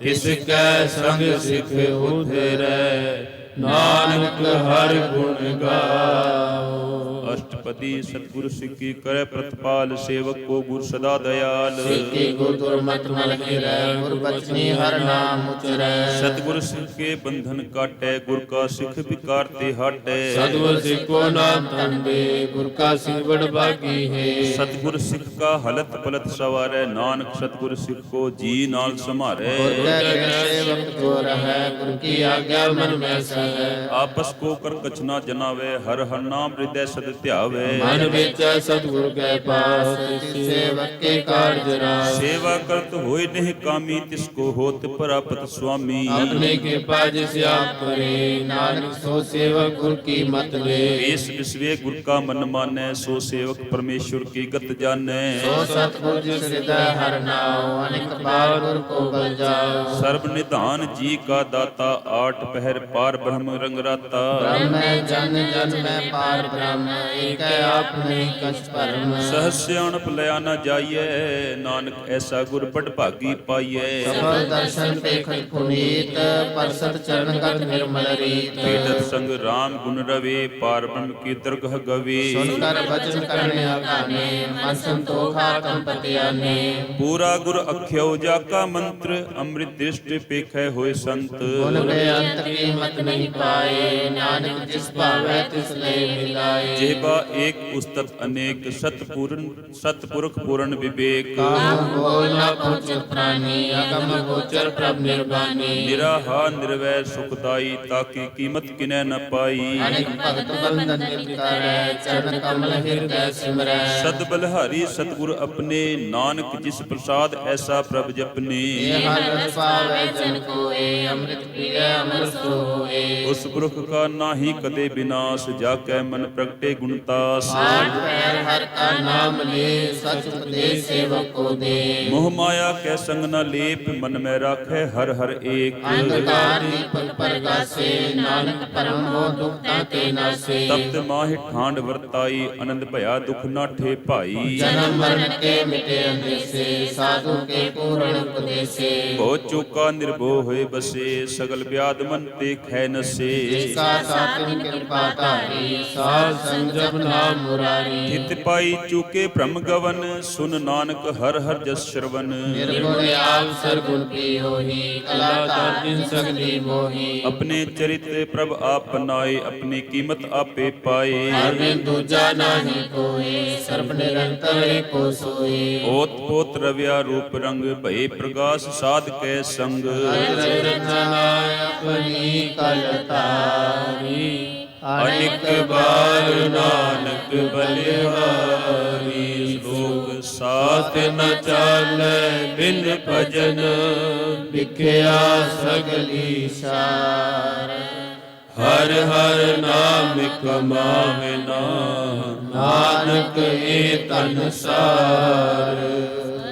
तिसकै संग सिख उधरै, नानक हर गुण गाओ। अष्टपदी सतगुरु सिक्की करे प्रतिपाल, सेवक को गुर सदा दयाल। सिद्धि गुर दुर्मत मल गिरै, गुर बचनी हर नाम उचरै। सतगुर सिख के बंधन काटै, गुर का सिख विकार ते हटै। सतगुर सिखो नाम तंबे, गुर का सिख बड़ भागी है। सतगुर सिख का हलत पलत सवारै, नानक सतगुर सिख को जी नाल समारै। गुर के गृह सेवक जो रहै, गुर की आज्ञा मन में सहै। आपस को कर कछ ना जनावे, हर हर नाम हृदय सद ध्यावे। मन विच सतगुर के पास, सेवक के कार्य रास। सेवा करत होय नहीं कामी, तिसको होत प्राप्त स्वामी। अपने कृपा जिस आप करे, नानक सो सेवक गुर की मत ले। इस विश्वे गुर का मन मानै, सो सेवक परमेश्वर की गत जानै। सो सतगुर जिस हृदय हर नाम, अनेक बार गुर को बल जाओ। सर्व निधान जी का दाता, आठ पहर पार ब्रह्म रंग राता। ब्रह्म जन जन में पार ब्रह्म, एक आप नहीं कष्ट परम। सहस्याणप लया न जाइए, नानक ऐसा गुर बड़ भागी पाइए। सफल दर्शन देखत पुनीत, परसत चरण कर निर्मल रीत। भेटत संग राम गुण रवे, पार ब्रह्म की दरगह गवे। सुनकर वचन करने आगाने, मन संतोष आत्म पति आने। पूरा गुर अख्यो जाका मंत्र, अमृत दृष्टि पेखै होय संत। गुण के अंत की मत नहीं पाए, नानक जिस पावै तिस ले मिलाए। जेबा एक उस्तत अनेक, सतपुरख पूर्ण विवेक। काहू बोल न पहुँच प्राणी, अगम गोचर प्रभ निर्वाणी। निराहा निर्वैर सुखदाई, ताकि कीमत किनै न पाई। अनेक भगत बंधन नित करै, चरण कमल हृदय सिमरै। सद बलहारी सतगुर अपने, नानक जिस प्रसाद ऐसा प्रभ जपने। ये हर रस पावै जन कोय, अमृत प्रिय अमर सो होय। उस पुरख का नाहि कदे विनाश, जाकै मन प्रगटे गुणतास। आठ पैर हर का नाम ले, सच उपदेश सेवक को दे। मोह माया कै संग न लेप, मन में राखै हर हर एक। अंधकार दीपक प्रकाशे, नानक परम हो दुख ताते नासे। तप्त माहि ठांड वर्ताई, आनंद भया दुख नाठे भाई। जन्म मरण के मिटे अंदेशे, साधु के पूर्ण उपदेशे। बहुत चूका निर्भो होए बसे, सगल व्याध मन ते खै नसे। जिसका सातन कृपा तारी, साध संजम नाम मुरारी। हित पाई चूके भ्रम गवन, सुन नानक हर हर जस श्रवण। निर्गुण आप सरगुण प्रियोहि, कला तार्जिन सगली मोहि। अपने चरित्र प्रभ आप बनाए, अपनी कीमत आपे पाए। हर बिन दूजा नाही कोय, सर्व निरंतर एको सोय। ओत पोत रव्या रूप रंग, भय प्रकाश साध कै संग। अपनी कलतारी, अनेक बार नानक बलिहारी। श्लोक साथ न चालै बिन भजन, बिख्या सगली सार। हर हर नाम कमावे नानक ए तन सार।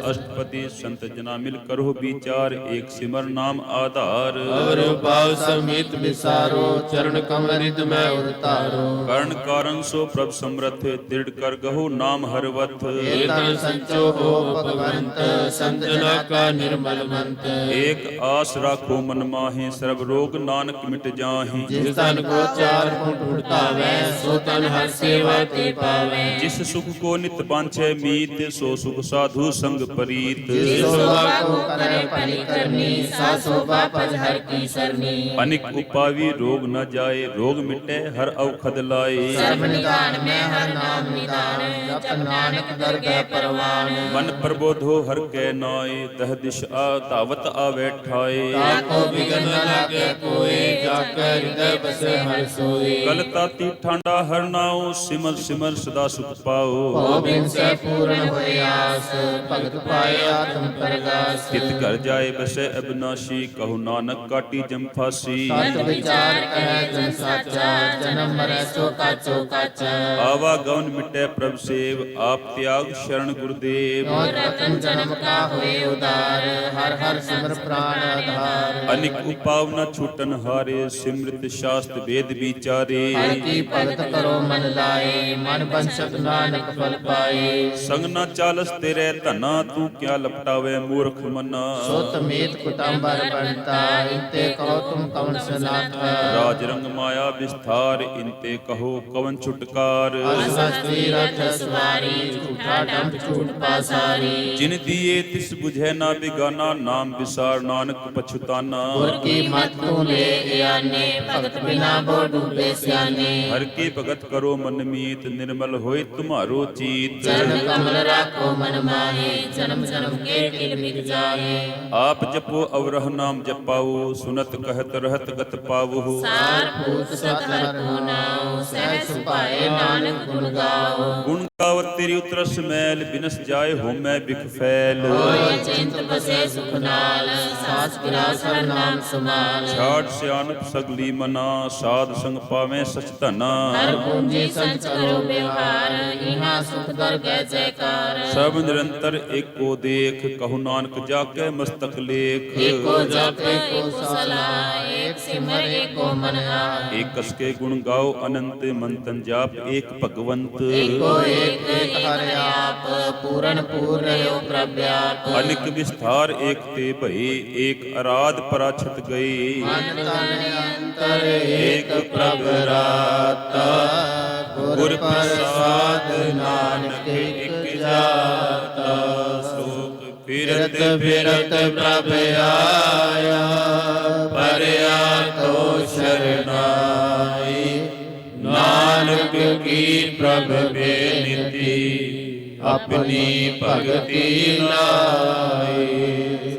अष्टपति संत जना मिल करो विचार, एक सिमर नाम आधार। और भाव समित विसारो, चरण कमरित में उतारो। कर्ण कारण सो प्रभ समरथ, दृढ़ कर गहो नाम हरवत। तन संचो हो भगवंत, संत जना का निर्मल मंत। एक आस राखो मन माहे, सर्व रोग नानक मिट जाहे। जिस तन को चार फुट उठावे, सो तन हर सेवा ते पावे। जिस सुख को नित बांछे मीत, सो सुख साधु संग परीत। जिस शोभा को करे परि करनी, सा शोभा पज हर की सरनी। अनिक उपावी रोग न जाए, रोग मिटे हर औखद लाए। सर्व निदान में हर नाम निदान, जप नानक दरगह परवान। मन प्रबोधो हर कै नाय, तह दिश धावत आवे ठाए। ताको बिघन न लागे कोय, जाकर हृदय बसे हर सोई। कल ताती ठांडा हर नाओ, सिमर सिमर सदा सुख पाओ। हो बिन से पूर्ण होय आस, भगत ਪਾਏ ਆਤਮ ਪ੍ਰਗਾਸ ਤਿਤ ਘਰ ਜਾਏ ਬਸੈ ਅਬਨਾਸ਼ੀ ਕਹੂ ਨਾਨਕ ਕਾਟੀ ਜਮ ਫਾਸੀ ਸਤ ਵਿਚਾਰ ਕਰੈ ਜਨ ਸਾਚਾ ਜਨਮ ਮਰੈ ਸੋ ਕਾਚੋ ਕਾਚਾ ਆਵਾ ਗਉਨ ਮਿਟੈ ਪ੍ਰਭ ਸੇਵ ਆਪ ਤਿਆਗ ਸ਼ਰਨ ਗੁਰਦੇਵ ਜੋ ਰਤਨ ਜਨਮ ਕਾ ਹੋਏ ਉਦਾਰ ਹਰ ਹਰ ਸਿਮਰ ਪ੍ਰਾਨ ਆਧਾਰ ਅਨਿਕ ਉਪਾਵ ਨ ਛੂਟਨ ਹਾਰੇ ਸਿਮਰਿਤ ਸ਼ਾਸਤ ਵੇਦ ਵਿਚਾਰੇ ਹਰ ਕੀ ਭਗਤ ਕਰੋ ਮਨ ਲਾਏ ਮਨ ਬੰਸਤ ਨਾਨਕ ਫਲ ਪਾਏ ਸੰਗ ਨ ਚਾਲਸ ਤੇਰੇ ਧਨਾ ਤੂੰ ਕਿਆ ਲਪਟਾਵੇ ਮੂਰਖ ਮਨਾ ਸੋਤ ਮੀਤ ਕੁਟੰਬਰ ਬਣਤਾ ਇੰਤੇ ਕਹੋ ਤੁਮ ਕਵਨ ਸਨਾਥ ਰਾਜ ਰੰਗ ਮਾਇਆ ਵਿਸਥਾਰ ਇੰਤੇ ਕਹੋ ਕਵਨ ਛੁਟਕਾਰ ਅਸਸਤੀ ਰਥ ਸਵਾਰੀ ਝੂਠਾ ਡੰਬ ਝੂਠ ਪਾਸਾਰੀ ਜਿਨ ਦੀਏ ਤਿਸ 부ਝੈ ਨਾ ਬਿਗਾਨਾ ਨਾਮ ਵਿਸਾਰ ਨਾਨਕ ਪਛੁਤਾਨਾ ਗੁਰ ਕੀ ਮਤ ਤੂੰ ਲੈ ਆਨੇ ਭਗਤ ਬਿਨਾ ਬੋ ਡੂਬੇ ਸਿਆਨੇ ਹਰ ਕੀ ਭਗਤ ਕਰੋ ਮਨ ਮੀਤ ਨਿਰਮਲ ਹੋਏ ਤੁਮਾਰੋ ਚੀਤ ਚਰਨ ਕਮਲ ਰਾਖੋ ਮਨ ਮਾਹੇ ਜਨਮ ਜਨਮ ਕੇ ਕਿਲ ਮਿਟ ਜਾਏ ਆਪ ਜਪੋ ਅਵਰਹ ਨਾਮ ਜਪਾਓ ਸੁਨਤ ਕਹਿਤ ਰਹਤ ਗਤ ਪਾਵੋ ਸਾਰ ਭੂਤ ਸਤ ਹਰ ਕੋ ਨਾਉ ਸਹਿਜ ਸੁਭਾਏ ਨਾਨਕ ਗੁਣ ਗਾਓ ਗੁਣ ਗਾਵਤ ਤੇਰੀ ਉਤਰਸ ਮੈਲ ਬਿਨਸ ਜਾਏ ਹੋਮੈ ਬਿਖ ਫੈਲ ਹੋਏ ਚਿੰਤ ਬਸੇ ਸੁਖ ਨਾਲ ਸਾਸ ਗਿਰਾਸ ਹਰ ਨਾਮ ਸਮਾਲ ਛਾੜ ਸਿਆਣਪ ਸਗਲੀ ਮਨਾ ਸਾਧ ਸੰਗ ਪਾਵੇਂ ਸਚ ਧਨਾ ਹਰ ਪੂੰਜੀ ਸੰਚ ਕਰੋ ਵਿਵਹਾਰ ਇਹਾਂ ਸੁਖ ਦਰ ਗੈ ਜੈਕਾਰ ਸਭ ਨਿਰੰਤਰ ਏਕੋ ਦੇਖ ਕਹੂ ਨਾਨਕ ਜਾ ਕੇ ਮਸਤਕ ਲੇਖ ਏਕੋ ਜਪ ਏਕੋ ਸਲਾਹ ਏਕ ਸਿਮਰ ਏਕੋ ਮਨ ਆਏ ਏਕ ਕਸ ਕੇ ਗੁਣ ਗਾਓ ਅਨੰਤ ਮੰਤਨ ਜਾਪ ਏਕ ਭਗਵੰਤ ਏਕੋ ਏਕ ਹਰ ਆਪ ਪੂਰਨ ਪੂਰ ਰਹਿਓ ਪ੍ਰਭ ਆਪ ਅਨਿਕ ਵਿਸਥਾਰ ਏਕ ਤੇ ਭਈ ਏਕ ਅਰਾਧ ਪਰਾਛਤ ਗਈ ਮਨ ਤਨ ਅੰਤਰ ਏਕ ਪ੍ਰਭ ਰਾਤਾ ਗੁਰ ਪ੍ਰਸਾਦ ਨਾਨਕ ਇਕ ਜਾਤਾ ਸ਼ੋਕ ਫਿਰਤ ਫਿਰਤ ਫਿਰਤ ਪ੍ਰਭ ਆਇਆ ਪਰਿਆ ਤੋ ਸ਼ਰਨਾਈ ਨਾਨਕ ਕੀ ਪ੍ਰਭ ਬੇਨਿਤੀ ਆਪਣੀ ਭਗਤੀ ਲਾਈ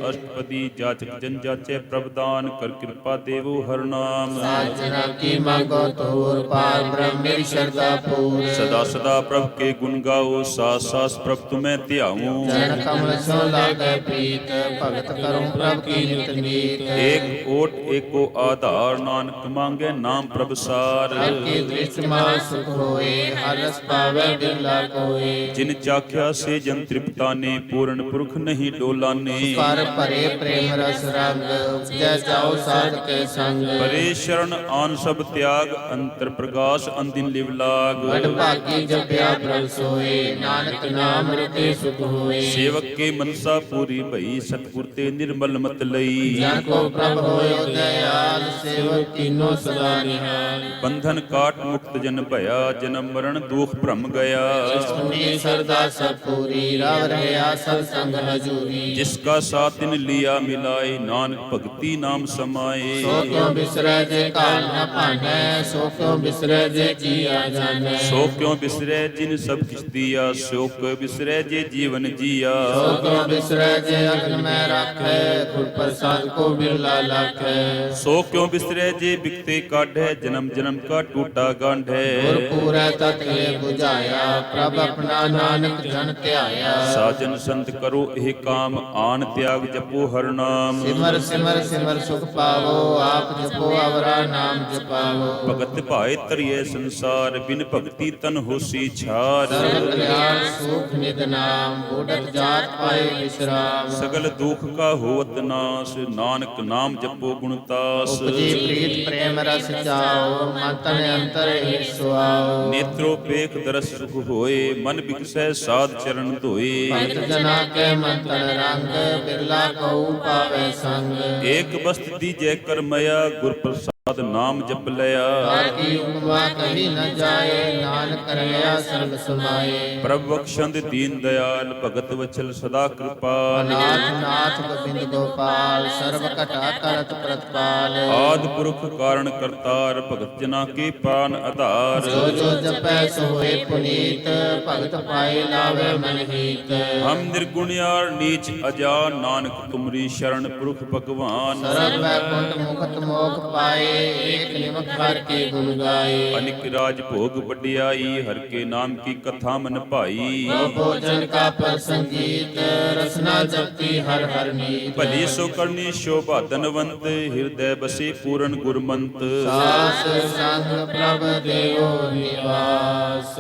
ਅਸ਼ਟਪਦੀ ਜਾਚਕ ਜਨ ਜਾਚੈ ਪ੍ਰਭ ਦਾਨ ਕਰ ਕਿਰਪਾ ਦੇਵੋ ਹਰ ਨਾਮ ਸਾਜਨਾ ਕੀ ਮੰਗੋ ਤੂਰ ਪਾਰ ਬ੍ਰਹਮ ਮੇਰੀ ਸ਼ਰਧਾ ਪੂਰ ਸਦਾ ਸਦਾ ਪ੍ਰਭ ਕੇ ਗੁਣ ਗਾਓ ਸਾਸ ਸਾਸ ਪ੍ਰਭ ਤੁਮੈ ਧਿਆਵੋ ਜਨ ਕਮਲ ਸੋ ਲਾਗੈ ਪ੍ਰੀਤ ਭਗਤ ਕਰੂੰ ਪ੍ਰਭ ਕੀ ਨਿਤ ਨੀਤ ਏਕ ਓਟ ਏਕੋ ਆਧਾਰ ਨਾਨਕ ਮੰਗੈ ਨਾਮ ਪ੍ਰਭ ਸਾਰ ਹਰ ਕੀ ਦ੍ਰਿਸ਼ਟ ਮਾ ਸੁਖ ਹੋਏ ਹਰ ਰਸ ਪਾਵੈ ਬਿਰਲਾ ਕੋਏ ਜਿਨ ਚਾਖਿਆ ਸੇ ਜਨ ਤ੍ਰਿਪਤਾਨੇ ਪੂਰਨ ਪੁਰਖ ਨਹੀਂ ਡੋਲਾਨੇ ਕਰ ਭਰੇ ਪ੍ਰੇਮ ਰਸ ਰੰਗ ਉਪਜੈ ਜਾਓ ਸਾਧ ਕੇ ਸੰਗ ਪਰੇ ਸ਼ਰਨ ਆਨ ਸਭ ਤਿਆਗ ਅੰਤਰ ਪ੍ਰਗਾਸ ਅੰਦਿਨ ਲਿਵ ਲਾਗ ਵਡ ਭਾਗੀ ਜਪਿਆ ਪ੍ਰਭ ਸੋਏ ਨਾਨਕ ਨਾਮ ਰਤੇ ਸੁਖ ਹੋਏ ਸੇਵਕ ਕੇ ਮਨਸਾ ਪੂਰੀ ਭਈ ਸਤਿਗੁਰ ਤੇ ਨਿਰਮਲ ਮਤ ਲਈ ਜਨ ਕੋ ਪ੍ਰਭ ਹੋਇ ਦਇਆਲ ਸੇਵਕ ਕੀਨੋ ਸਦਾ ਨਿਹਾਲ ਬੰਧਨ ਕਾਟ ਮੁਕਤ ਜਨ ਭਇਆ ਜਨਮ ਮਰਨ ਦੁਖ ਭ੍ਰਮ ਗਿਆ ਸੁਣੀ ਸਰਦਾ ਸਭ ਪੂਰੀ ਰਵ ਰਹਿਆ ਸਤ ਸੰਗ ਹਜੂਰੀ ਜਿਸਕਾ ਸਾਥ ਤਿਨ ਲਿਆ ਮਿਲਾਏ ਨਾਨਕ ਭਗਤੀ ਨਾਮ ਸਮਾਏ ਸੋ ਕਿਉ ਬਿਸਰੈ ਜੇ ਕਾਲ ਨ ਭਾਨੈ ਸੋ ਕਿਉ ਬਿਸਰੈ ਜੇ ਜੀਆ ਜਾਣੈ ਸੋ ਕਿਉ ਬਿਸਰੈ ਜਿਨ ਸਭ ਕਿਛ ਦੀਆ ਸੋ ਕਿਉ ਬਿਸਰੈ ਜੇ ਜੀਵਨ ਜੀਆ ਸੋ ਕਿਉ ਬਿਸਰੈ ਜੇ ਅਗਨ ਮੈਂ ਰਾਖੈ ਗੁਰ ਪ੍ਰਸਾਦ ਕੋ ਬਿਰਲਾ ਲਾਖੈ ਸੋ ਕਿਉ ਬਿਸਰੈ ਜੇ ਬਿਕਤੇ ਕਾਢੈ ਜਨਮ ਜਨਮ ਕਾ ਟੂਟਾ ਗਾਂਢੈ ਗੁਰ ਪੂਰੈ ਤਤਲੇ 부ਝਾਇਆ ਪ੍ਰਭ ਆਪਣਾ ਨਾਨਕ ਜਨ ਧਿਆਇਆ ਸਾਜਨ ਸੰਤ ਕਰੋ ਇਹ ਕਾਮ ਆਨ ਤਿਆਗ ਜਪੋ ਹਰ ਨਾਮ ਸਿਮਰ ਸਿਮਰ ਸਿਮਰ ਸੁਖ ਪਾਵੋ ਆਪ ਜਪੋ ਅਵਰਾ ਨਾਮ ਜਪਾਵੋ ਭਗਤ ਭਾਏ ਤਰੀਏ ਸੰਸਾਰ ਬਿਨ ਭਗਤੀ ਤਨ ਹੋਸੀ ਛਾਰ ਸਰਬ ਕਲਿਆਣ ਸੁਖ ਨਿਦ ਨਾਮ ਬੁਢਤ ਜਾਤ ਪਾਏ ਵਿਸਰਾਮ ਸਗਲ ਦੁਖ ਕਾ ਹੋਵਤ ਨਾਸ ਨਾਨਕ ਨਾਮ ਜਪੋ ਗੁਣ ਤਾਸ ਉਪਜੀ ਪ੍ਰੀਤ ਪ੍ਰੇਮ ਰਸ ਚਾਓ ਮਨ ਤਨ ਅੰਤਰ ਏਕ ਸੁਆਓ ਨੇਤਰੋ ਪੇਖ ਦਰਸ ਸੁਖ ਹੋਏ ਮਨ ਬਿਕਸੈ ਸਾਧ ਚਰਨ ਧੋਏ ਭਗਤ ਜਨਾ ਕੇ ਮਨ ਤਨ ਰੰਗ ਬਿਰਲਾ ਕਉ ਪਾਵੇ ਸੰਗ ਏਕ ਬਸਤ ਦੀਜੈ ਕਰਮਇਆ ਗੁਰ ਪ੍ਰਸਾਦ ਨਾਮ ਜਪ ਲਿਆ ਬਾਕੀ ਉਪਮਾ ਕਹੀ ਨ ਜਾਏ ਨਾਨਕ ਰਹਿਆ ਸਰਬ ਸਮਾਏ ਪ੍ਰਭ ਬਖਸ਼ੰਦ ਦੀਨ ਦਇਆਲ ਭਗਤ ਵਚਲ ਸਦਾ ਕਿਰਪਾਲ ਨਾਥ ਨਾਥ ਗੋਬਿੰਦ ਗੋਪਾਲ ਸਰਬ ਘਟਾ ਕਰਤ ਪ੍ਰਤਪਾਲ ਆਦ ਪੁਰਖ ਕਾਰਣ ਕਰਤਾਰ ਭਗਤ ਜਨਾ ਕੇ ਪ੍ਰਾਨ ਆਧਾਰ ਜੋ ਜੋ ਜਪੈ ਸੋ ਹੋਏ ਪੁਨੀਤ ਭਗਤ ਪਾਏ ਲਾਵੇ ਮਨ ਹੀਤ ਹਮ ਨਿਰਗੁਣਿਆਰ ਨੀਚ ਅਜਾਨ ਨਾਨਕ ਤੁਮਰੀ ਸ਼ਰਨ ਪੁਰਖ ਭਗਵਾਨ ਸਰਬ ਵੈਕੁੰਠ ਮੁਕਤ ਮੋਖ ਪਾਏ एक निमक हर के गुण गाए। अनिक राज भोग बढ़ियाई, हर के नाम की कथा मन भाई। वो भोजन का पर संगीत, रसना जपती हर हर नीत। भली सो करनी शोभा धनवंत, हृदय बसे पूरन गुरमंत। सास संग प्रभ देव निवास,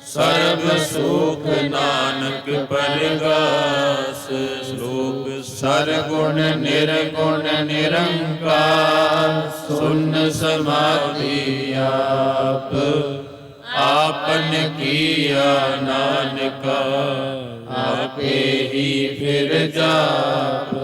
सर्व सुख नानक परगास। श्लोक सरगुण निर्गुण निरंकार, सुन समाधि आप, आपन किया नानका, आपे ही फिर जाप।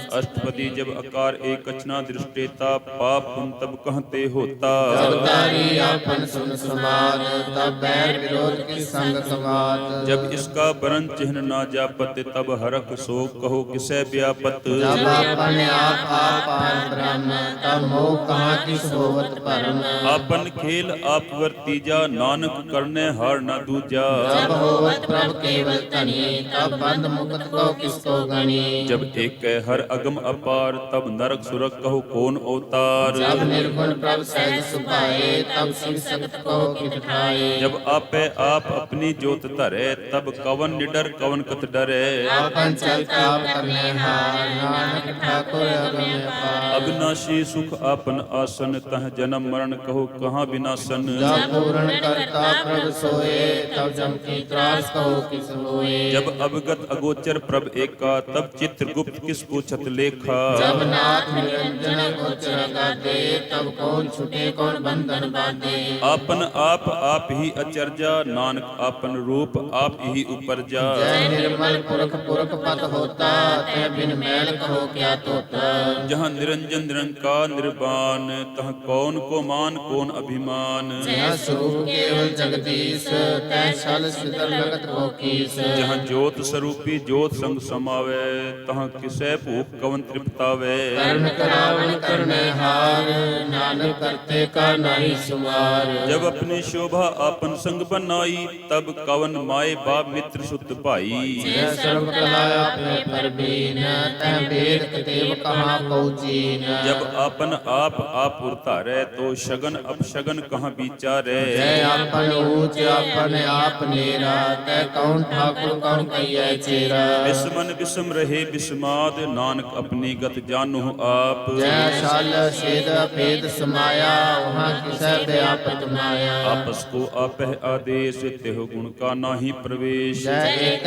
अष्टपदी जब आकार एक कचना दृष्टेता, पाप पुन तब कहते होता। जब तारी आपन सुन समाद, तब बैर विरोध की संग संवाद। जब इसका बरन चिन्ह ना जापत, तब हरख शोक कहो किसे व्यापत। जब आपन आप ब्रह्म, तब मोह कहाँ किस होवत परम। आपन खेल आप वर्तीजा, नानक करने हार न दूजा। जब होवत प्रभ केवल तनी, तब बंद मुक्त को किसको गणी। जब एक है हर अगम अपार, तब नरक सुरक कहो कौन अवतार। जब निर्गुण प्रभ सहज सुभाए, तब शिव सक्त को कित ठाए। जब आपे आप अपनी जोत धरे, तब कवन निडर कवन कत डरे। आपन चलता आप करने हार, नानक ठाकुर अगम अपार। अविनाशी सुख आपन आसन, तह जन्म मरण कहो कहाँ विनाशन। जब पूर्ण करता प्रभ सोए, तब जम की त्रास कहो किस होए। जब अवगत अगोचर प्रभ एका, तब चित्रगुप्त किस पूछत लेखा। जब नाथ निरंजन गोचर गादे, तब कौन छुटे कौन बंधन बांधे। आपन आप ही अचर्जा, नानक आपन रूप आप ही उपरजा। जय निर्मल पुरख पुरख पत होता, तह बिन मैल कहो क्या तोता। जहाँ निरंजन निरंकार निर्वाण, तह कौन को मान कौन अभिमान। जहाँ स्वरूप केवल जगदीश, तह छल सिदर लगत को कीस। जहाँ ज्योत स्वरूपी ज्योत संग समावे, तहाँ किसे भूख कवन तृप्तावे। कर्ण करावन करने हार, नानक करते का नहीं सुमार। जब अपनी शोभा आपन संग बनाई, तब कवन माए बाप मित्र सुत भाई। जय सर्व कला आपने परबीन, तह वेद कतेव कहाँ पहुँचीन। जब आपन आप उतारे, तो शगन अपशगन कहाँ विचारे। जय आपन ऊंच आपन आप नेरा, तह कौन ठाकुर कौन कहिए चेरा। विस्मन विषम रहे विस्माद, नानक अपनी गत जानू आप। जय शाल छेद भेद समाया, वहाँ किसे व्यापत माया। आपस को आपह आदेश, तेह गुण का नाही प्रवेश। जय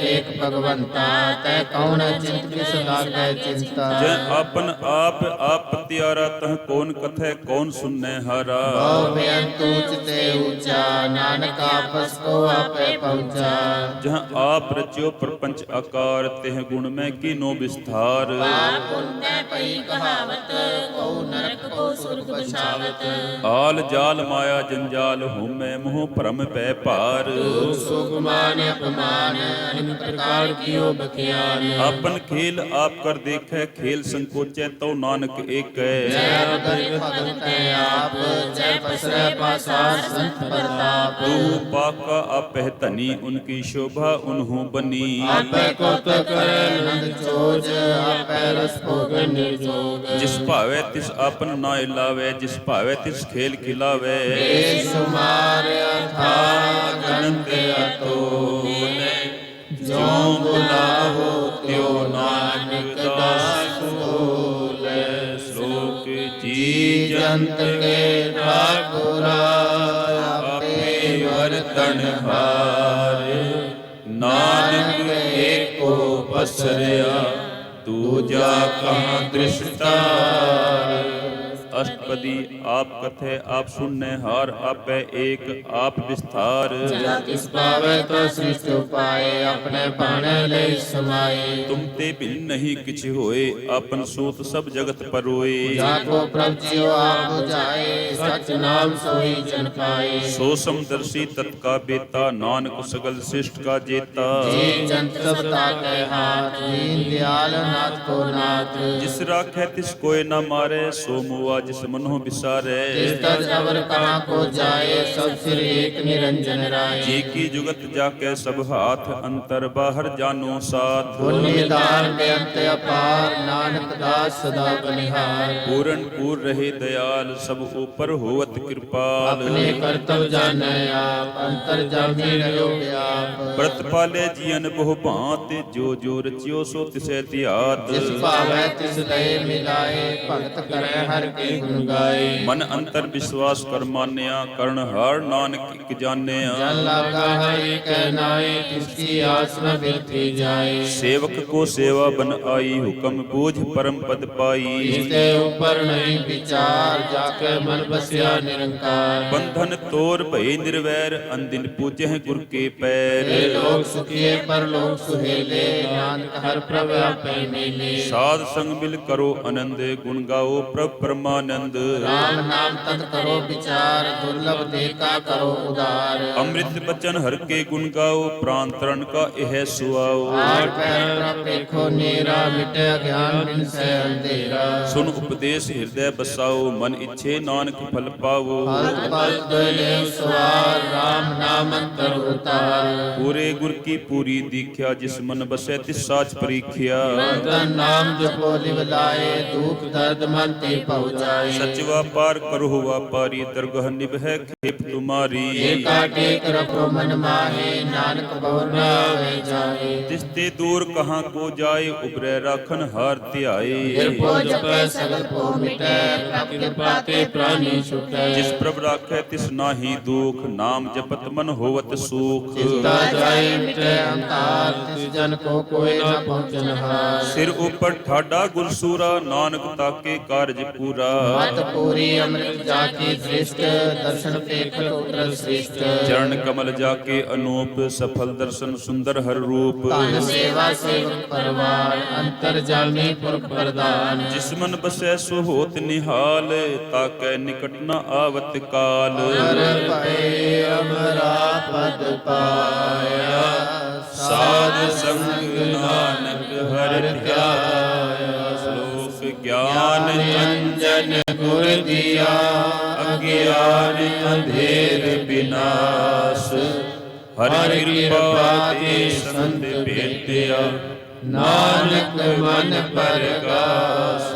एक भगवंता, तह कौन चिंत किस लागे चिंता। जय आपन आप प्यारा, तह कौन कथे कौन सुनने हारा। बेअंत ऊंचते ऊंचा, नानक आपस को आपे पहुँचा। जहाँ आप रच्यो प्रपंच आकार, तेह गुण में कीनो विस्तार। पाप पुण्य पई कहावत, को नरक को सुर्ग बछावत। आल जाल माया जंजाल, हुमे मोह भ्रम पै पार। सुगमान अपमान, अनेक प्रकार कियो बख्यान। आपन खेल आप कर देखे, खेल संकोचे तो नानक एक है। जय गरीब भगत आप, जय पसरे पासार संत प्रताप। तू पाका आपह धनी, उनकी शोभा उन्हों बनी। आपे को तो करे नंद चोज, आपे रस भोग निर्जोग। जिस भावे तिस आपन नाय लावे, जिस भावे तिस खेल खिलावे। बेशुमार था गणत अतोले, जो बुलाहो त्यो नानक दास बोले। श्लोक जी जंत के ठाकुरा, आपे वर्तन हार। नानक एको पसरया, दूजा कहाँ दृष्टार। अष्टपदी आप कथे आप सुनने हार, आपे एक आप विस्तार। इस पावे तो सृष्टि उपाय, अपने पाने ले समाये। तुम ते बिन नहीं किछ होए, आपन सूत सब जगत परोए। जाको प्रभ जियो आप बुझाए, सच नाम सोई जन पाए। सो समदर्शी तत्का बेता, नानक सगल श्रेष्ठ का जेता। जी जंत सब ताके हाथ, दीन दयाल नाथ को नाथ। जिस राखे तिस कोय न मारे, सो मुआ जिस मनो बिसारे। जिस तज अवर कहाँ को जाए सब सिर एक निरंजन राय। जी की जुगत जाके सब हाथ अंतर बाहर जानो साथ। पुण्य दान बेअंत अपार नानक दास सदा बनिहार। पूरन पूर रहे दयाल सब ऊपर होवत कृपाल। अपने कर्तव्य जानै आप अंतर जामी रहो व्याप। व्रत पाले जियन बहु भांत जो जो रचियो सो तिसे तियात। जिस भावै तिस लय मिलाए भगत करे हर के गुण गाए। मन अंतर विश्वास कर मान्या कर्ण हार नानक इक जान्या। जन लागा हर एक नाए तिसकी आस न बिरथी जाए। सेवक को सेवा बन आई हुक्म बूझ परम पद पाई। इसके ऊपर नहीं विचार जाके मन बसिया निरंकार। बंधन तोर भय निर्वैर अंदिन पूजे गुर के पैर। हे लोग सुखिए पर लोग सुहेले नानक हर प्रभ आपै मेले। साध संग मिल करो आनंद गुण गाओ प्रभ परमानंद। राम नाम तत् करो विचार दुर्लभ देखा करो उदार। अमृत बचन हर के गुण गाओ प्राण तरण का यह सुआओ। आठ पैर प्रभ देखो नेरा मिटे ज्ञान बिन से अंधेरा। सुन उपदेश हृदय बसाओ मन इच्छे नानक फल पाओ। हर पल दोले सवार राम नाम अंतर उतार। पूरे गुर की पूरी दीख्या जिस मन बसे तिस साच परीख्या। तन नाम जपो लिव लाए दुख दर्द मन ते पहुँचाए। सच व्यापार करो व्यापारी दरगह निभै खेप तुम्हारी। एका टेक रखो मन माहे नानक बहुर न आवे जाए। तिस्ते दूर कहाँ को जाए उबरै राखन हार ध्याए। निर्भो जपै सगल को मिटै प्रभ कृपा ते प्राणी छुटै। जिस प्रभ राखै तिस नाहि दुख नाम जपत मन होवत सुख। चिंता जाए मिटे अहंकार तिस जन को कोई न पहुँचन हार। सिर ऊपर ठाडा गुरसूरा नानक ताके कारज पूरा। मत पूरी अमृत जाकी दृष्ट दर्शन देखत उतर श्रेष्ठ। चरण कमल जाके अनूप सफल दर्शन सुंदर हर रूप। तान सेवा सेवक परवार अंतर जामी पुरख प्रदान। जिस मन बसै सो होत निहाल ताकै निकट न आवत काल। हर पाए अमरा पद पाया साध संग नानक हर ध्याया। श्लोक ज्ञान अंजन गुर दिया अज्ञान अंधेर विनाश। हरि कृपा ते संत भेटिया नानक मन प्रकाश।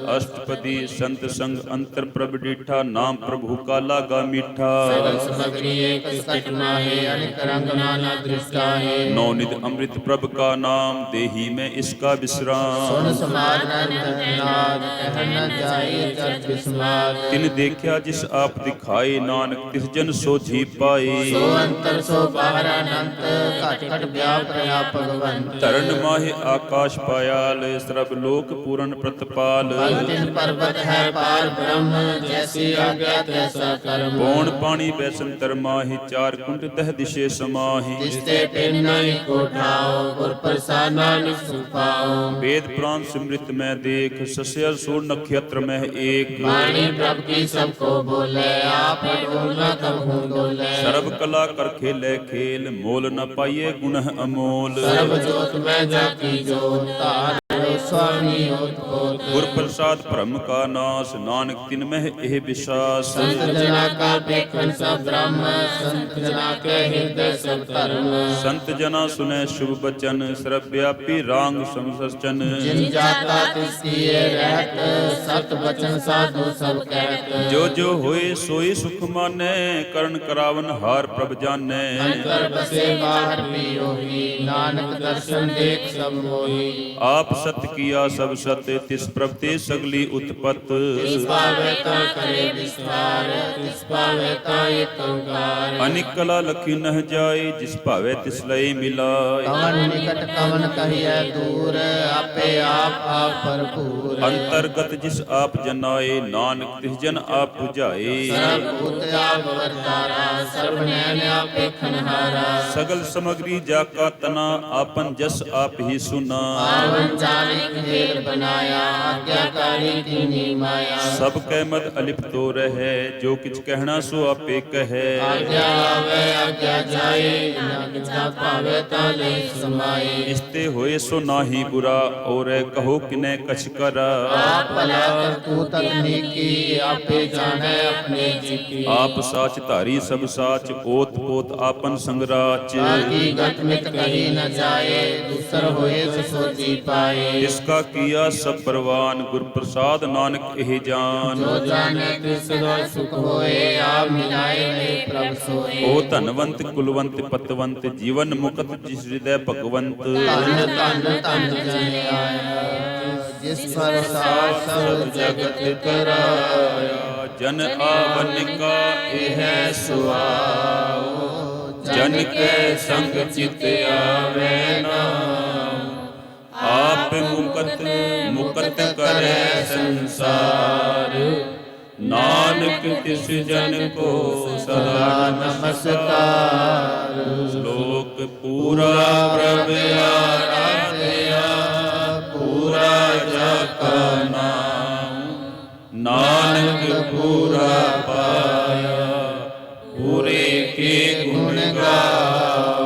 अष्टपदी संत संग अंतर प्रभ डिठा नाम प्रभु का लागा मीठा। सकल सामग्री एक सकट माहे अनेक रंग नाना दृष्टा है। नौनिध अमृत प्रभ का नाम देही में इसका विश्राम। सुन समाज नाद कह न जाए चर्च विस्मार। तिन देखा जिस आप दिखाए नानक तिस जन सोझी पाए। सो अंतर सो बाहर अनंत घट घट व्याप रहा भगवंत। तरण माहे आकाश पायाल सर्व लोक पूर्ण प्रतपाल। दिन पर्वत है पार ब्रह्म जैसी आज्ञा तैसा कर्म। पौण पानी बैसन तरमाहि चार कुंड दह दिशे समाहि। जिसते पिन नहीं को ठाओ गुर प्रसाद नानक सुख पाओ। वेद पुराण सिमृत में देख सस्य सूर नक्षत्र में एक। वाणी प्रभु की सबको बोले आप डोलना तब हूँ डोले। सर्व कला कर खेले खेल मोल न पाइए गुण अमोल। सर्व जोत में जाकी जोत तार स्वामी होत होत। गुर प्रसाद भ्रम का नाश नानक तिन में एह विश्वास। संत जना का पेखन सब ब्रह्म संत जना के हृदय सब धर्म। संत जना सुने शुभ बचन सर्वव्यापी रांग समसचन। जिन जाता तिसकिए रहत सत बचन साधु सब कहत। जो जो होए सोई सुख माने करण करावन हार प्रभ जाने। अंतर बसे बाहर भी होई नानक दर्शन देख सब मोही। आप सत्य किया सब सत्य तिस प्रभ ते सगली उत्पत। तिस पावे ता करे विस्तार तिस पावे ता एक ओंकार। अनिक कला लखी नह जाए जिस भावे तिस लय मिलाए। कवन निकट कवन कहिए दूर आपे आप भरपूर। अंतर्गत जिस आप जनाए नानक तिस जन आप बुझाए। सर्वभूत आप वर्तारा सर्व नैन आप खनहारा। सगल सामग्री जाका तना आपन जस आप ही सुना। पावन जाने नानक हेर बनाया आज्ञाकारी कीनी माया सब कै मद अलिप्तो रहे जो किछ कहना सो आपे कहे आज्ञा आवे आज्ञा जाए नानक जा पावे ताले समाए इस्ते होए सो नाहि बुरा और कहो किने कछ कर आप भला करतू तकनीकी आपे जाने अपने जी की आप साच धारी सब साच ओत पोत आपन संगराच आगी गत मित कही न जाए दूसर होए तो सोची पाए इसका किया सब परवान गुर प्रसाद नानक एह जान जो जाने तिस सुख होए आप मिलाए में प्रभ सोए ओ धनवंत कुलवंत पतवंत जीवन मुकत जिस हृदय भगवंत धन धन धन जन आया जिस पर सार सब जगत कराया जन आवन का एह सुआओ जन के संग चित आवे नाम आप मुकत मुकत करे संसार नानक तिस जन को सदा नमस्कार श्लोक पूरा प्रभ आराध्या पूरा जाका नाम नानक पूरा पाया पूरे के गुण गाओ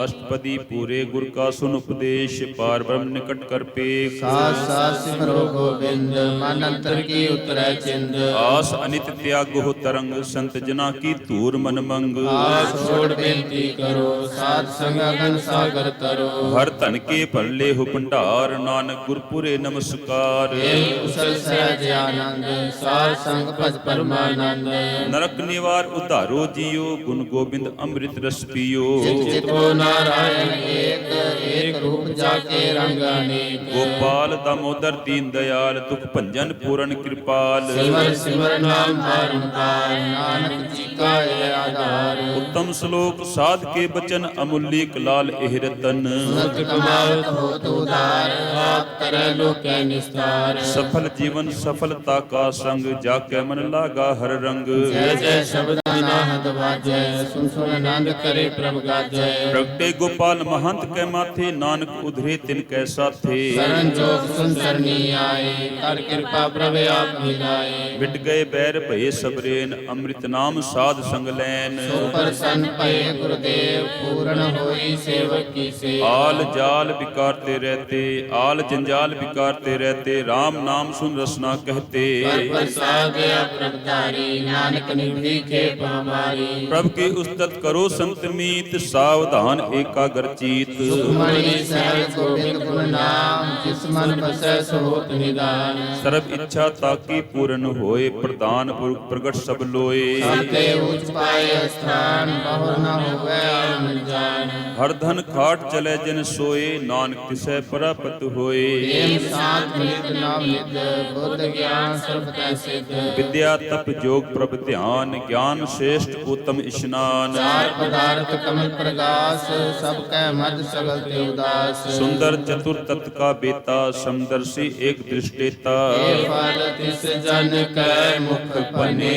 अष्टपदी पूरे गुर का सुन उपदेश पार ब्रह्म निकट कर पेख साथ साथ सिमरो गोविंद मन अंतर की उतरै चिंद आस अनित त्याग हो तरंग संत जना की धूर मन मंग आप छोड़ बेनती करो साथ संग अगन सागर तरो हर धन के भरले हो भंडार नानक गुरपुरे नमस्कार कुशल सहज आनंद सार संग भज परमानंद नरक निवार उद्धारो जियो गुण गोविंद अमृत रस पियो चितो नारायण एक रूप जाके रंग अनेक गोपाल दामोदर दीन दयाल दुख भंजन पूरन कृपाल सिमर सिमर नाम बारंबार नानक जी का ये आधार उत्तम श्लोक साध के बचन अमूल्य लाल एह रतन सुनत कमावत होत उदार आप तरह लोके निस्तार सफल जीवन सफलता का संग जाके मन लागा हर रंग जय जय शब्द अनाहत बाजय सुन सुन आनंद करे प्रभ गाजय प्रगटे गोपाल महंत के माथे नानक उधरे तिन कैसा थे शरण जोग सुन सरनी आए कर कृपा प्रभ आप मिलाए मिट गए बैर भये सबरेन अमृत नाम साध संग लैन सो प्रसन्न भये गुरुदेव पूर्ण होई सेवक की से आल जाल विकारते रहते आल जंजाल विकारते रहते राम नाम सुन रसना कहते कर प्रसाद प्रभधारी नानक निधि के हमारी प्रभु के उस्तत करो संत मीत सावधान एकाग्र चीत सुखमणि सहज गोविंद गुण नाम जिस मन बसै सो होत निदान सर्व इच्छा ताकी पूर्ण होए प्रदान पुरख प्रगट सब लोए सबते उच्च पाए स्थान बहुर न होवे आन जान हर धन खाट चले जन सोए नानक तिसै प्राप्त होए प्रेम शांत नित नाम नित बुद्ध ज्ञान सर्वतः सिद्ध विद्या तप योग प्रभ ध्यान ज्ञान श्रेष्ठ उत्तम स्नान चार पदार्थ कमल प्रकाश सब कै मद सगल ते उदास सुंदर चतुर तत् का बेता समदर्शी एक दृष्टेता हे फल तिस जन कै मुख पने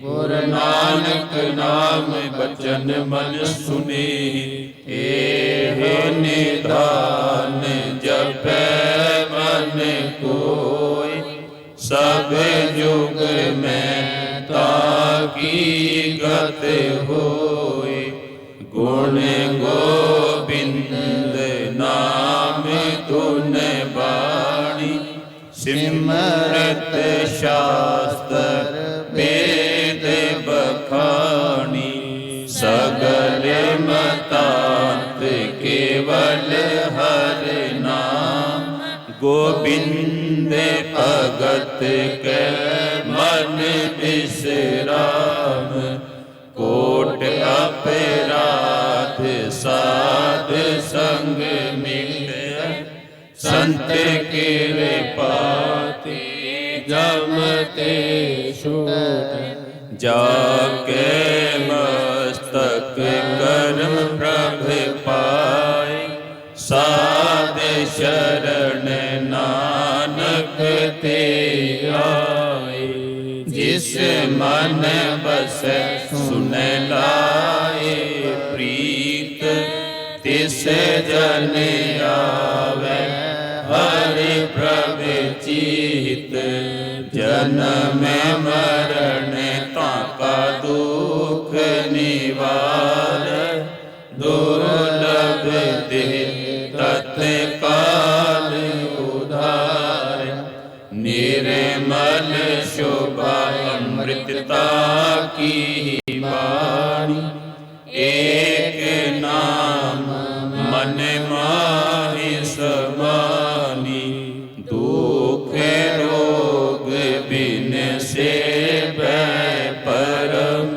गुर नानक नाम बचन मन सुने एह निदान जपै मन कोय सब युग में ताकी गत होय गुण गोविंद नाम धुन बाणी सिमरत शास्त्र वेद बखानी सगल मतांत केवल हर नाम गोविंद भगत के मन विश्राम कोट अपराध साध संग मिले संत कृपाते जमते छूट जाके मस्तक कर्म प्रभ पाए साध शरण नानक ते आए जिस मन बस सुन लाए प्रीत तिस जन आवे ਜਨਮ ਮਰਨ ਤਾਕਾ ਦੁਖ ਨਿਵਾਰ ਦੁਰਲਭ ਦੇ ਤਤਕਾਲ ਉਧਾਰ ਨਿਰਮਲ ਸ਼ੋਭਾ ਅੰਮ੍ਰਿਤਤਾ ਕੀ ਬਾਣੀ ਏਕ ਨਾਮ ਮਨ ਮਾਹਿ ਸਮਾਨੀ ਦੁਖ ਰੋਗ ਬਿਨ ਸੇ ਪਰਮ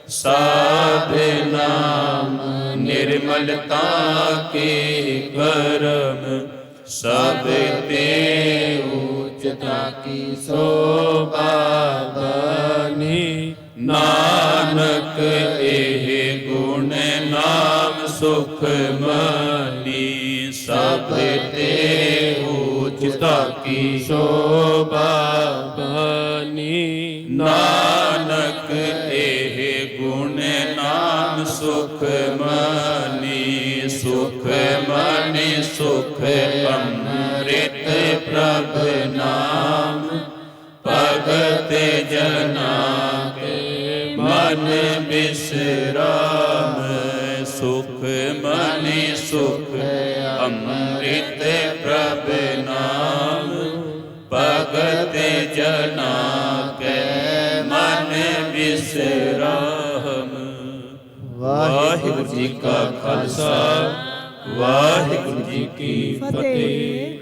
ਸਾਧ ਨਾਮ ਨਿਰਮਲਤਾ ਕੇ ਕਰਮ ਸਭ ਤੇ ਉਚਤਾ ਕੀ ਸੋਭਾ ਬਨੀ ਨਾਨਕ ਇਹ ਗੁਣ ਨਾਮ ਸੁਖ ਮਨੀ ਸਭ ਤੇ ਉਚਤਾ ਕੀ ਸ਼ੋਭਾ ਬਨੀ ਨਾਨਕ ਇਹ ਗੁਣ ਨਾਮ ਸੁਖ ਮਨੀ ਸੁਖ ਮਨੀ ਸੁਖ ਅੰਮ੍ਰਿਤ ਪ੍ਰਭ ਨਾਮ ਭਗਤ ਜਨਾ ਕੇ ਮਨ ਬਿਸਰਾਮ ਸੁਖ ਮਨੀ ਸੁਖ ਅੰਮ੍ਰਿਤ ਪ੍ਰਭ ਨਾਮ ਭਗਤ ਜਨਾ ਕੇ ਮਨ ਬਿਸਰਾਮ। ਵਾਹਿਗੁਰੂ ਜੀ ਕਾ ਖਾਲਸਾ ਵਾਹਿਗੁਰੂ ਜੀ ਕੀ ਫਤਿਹ।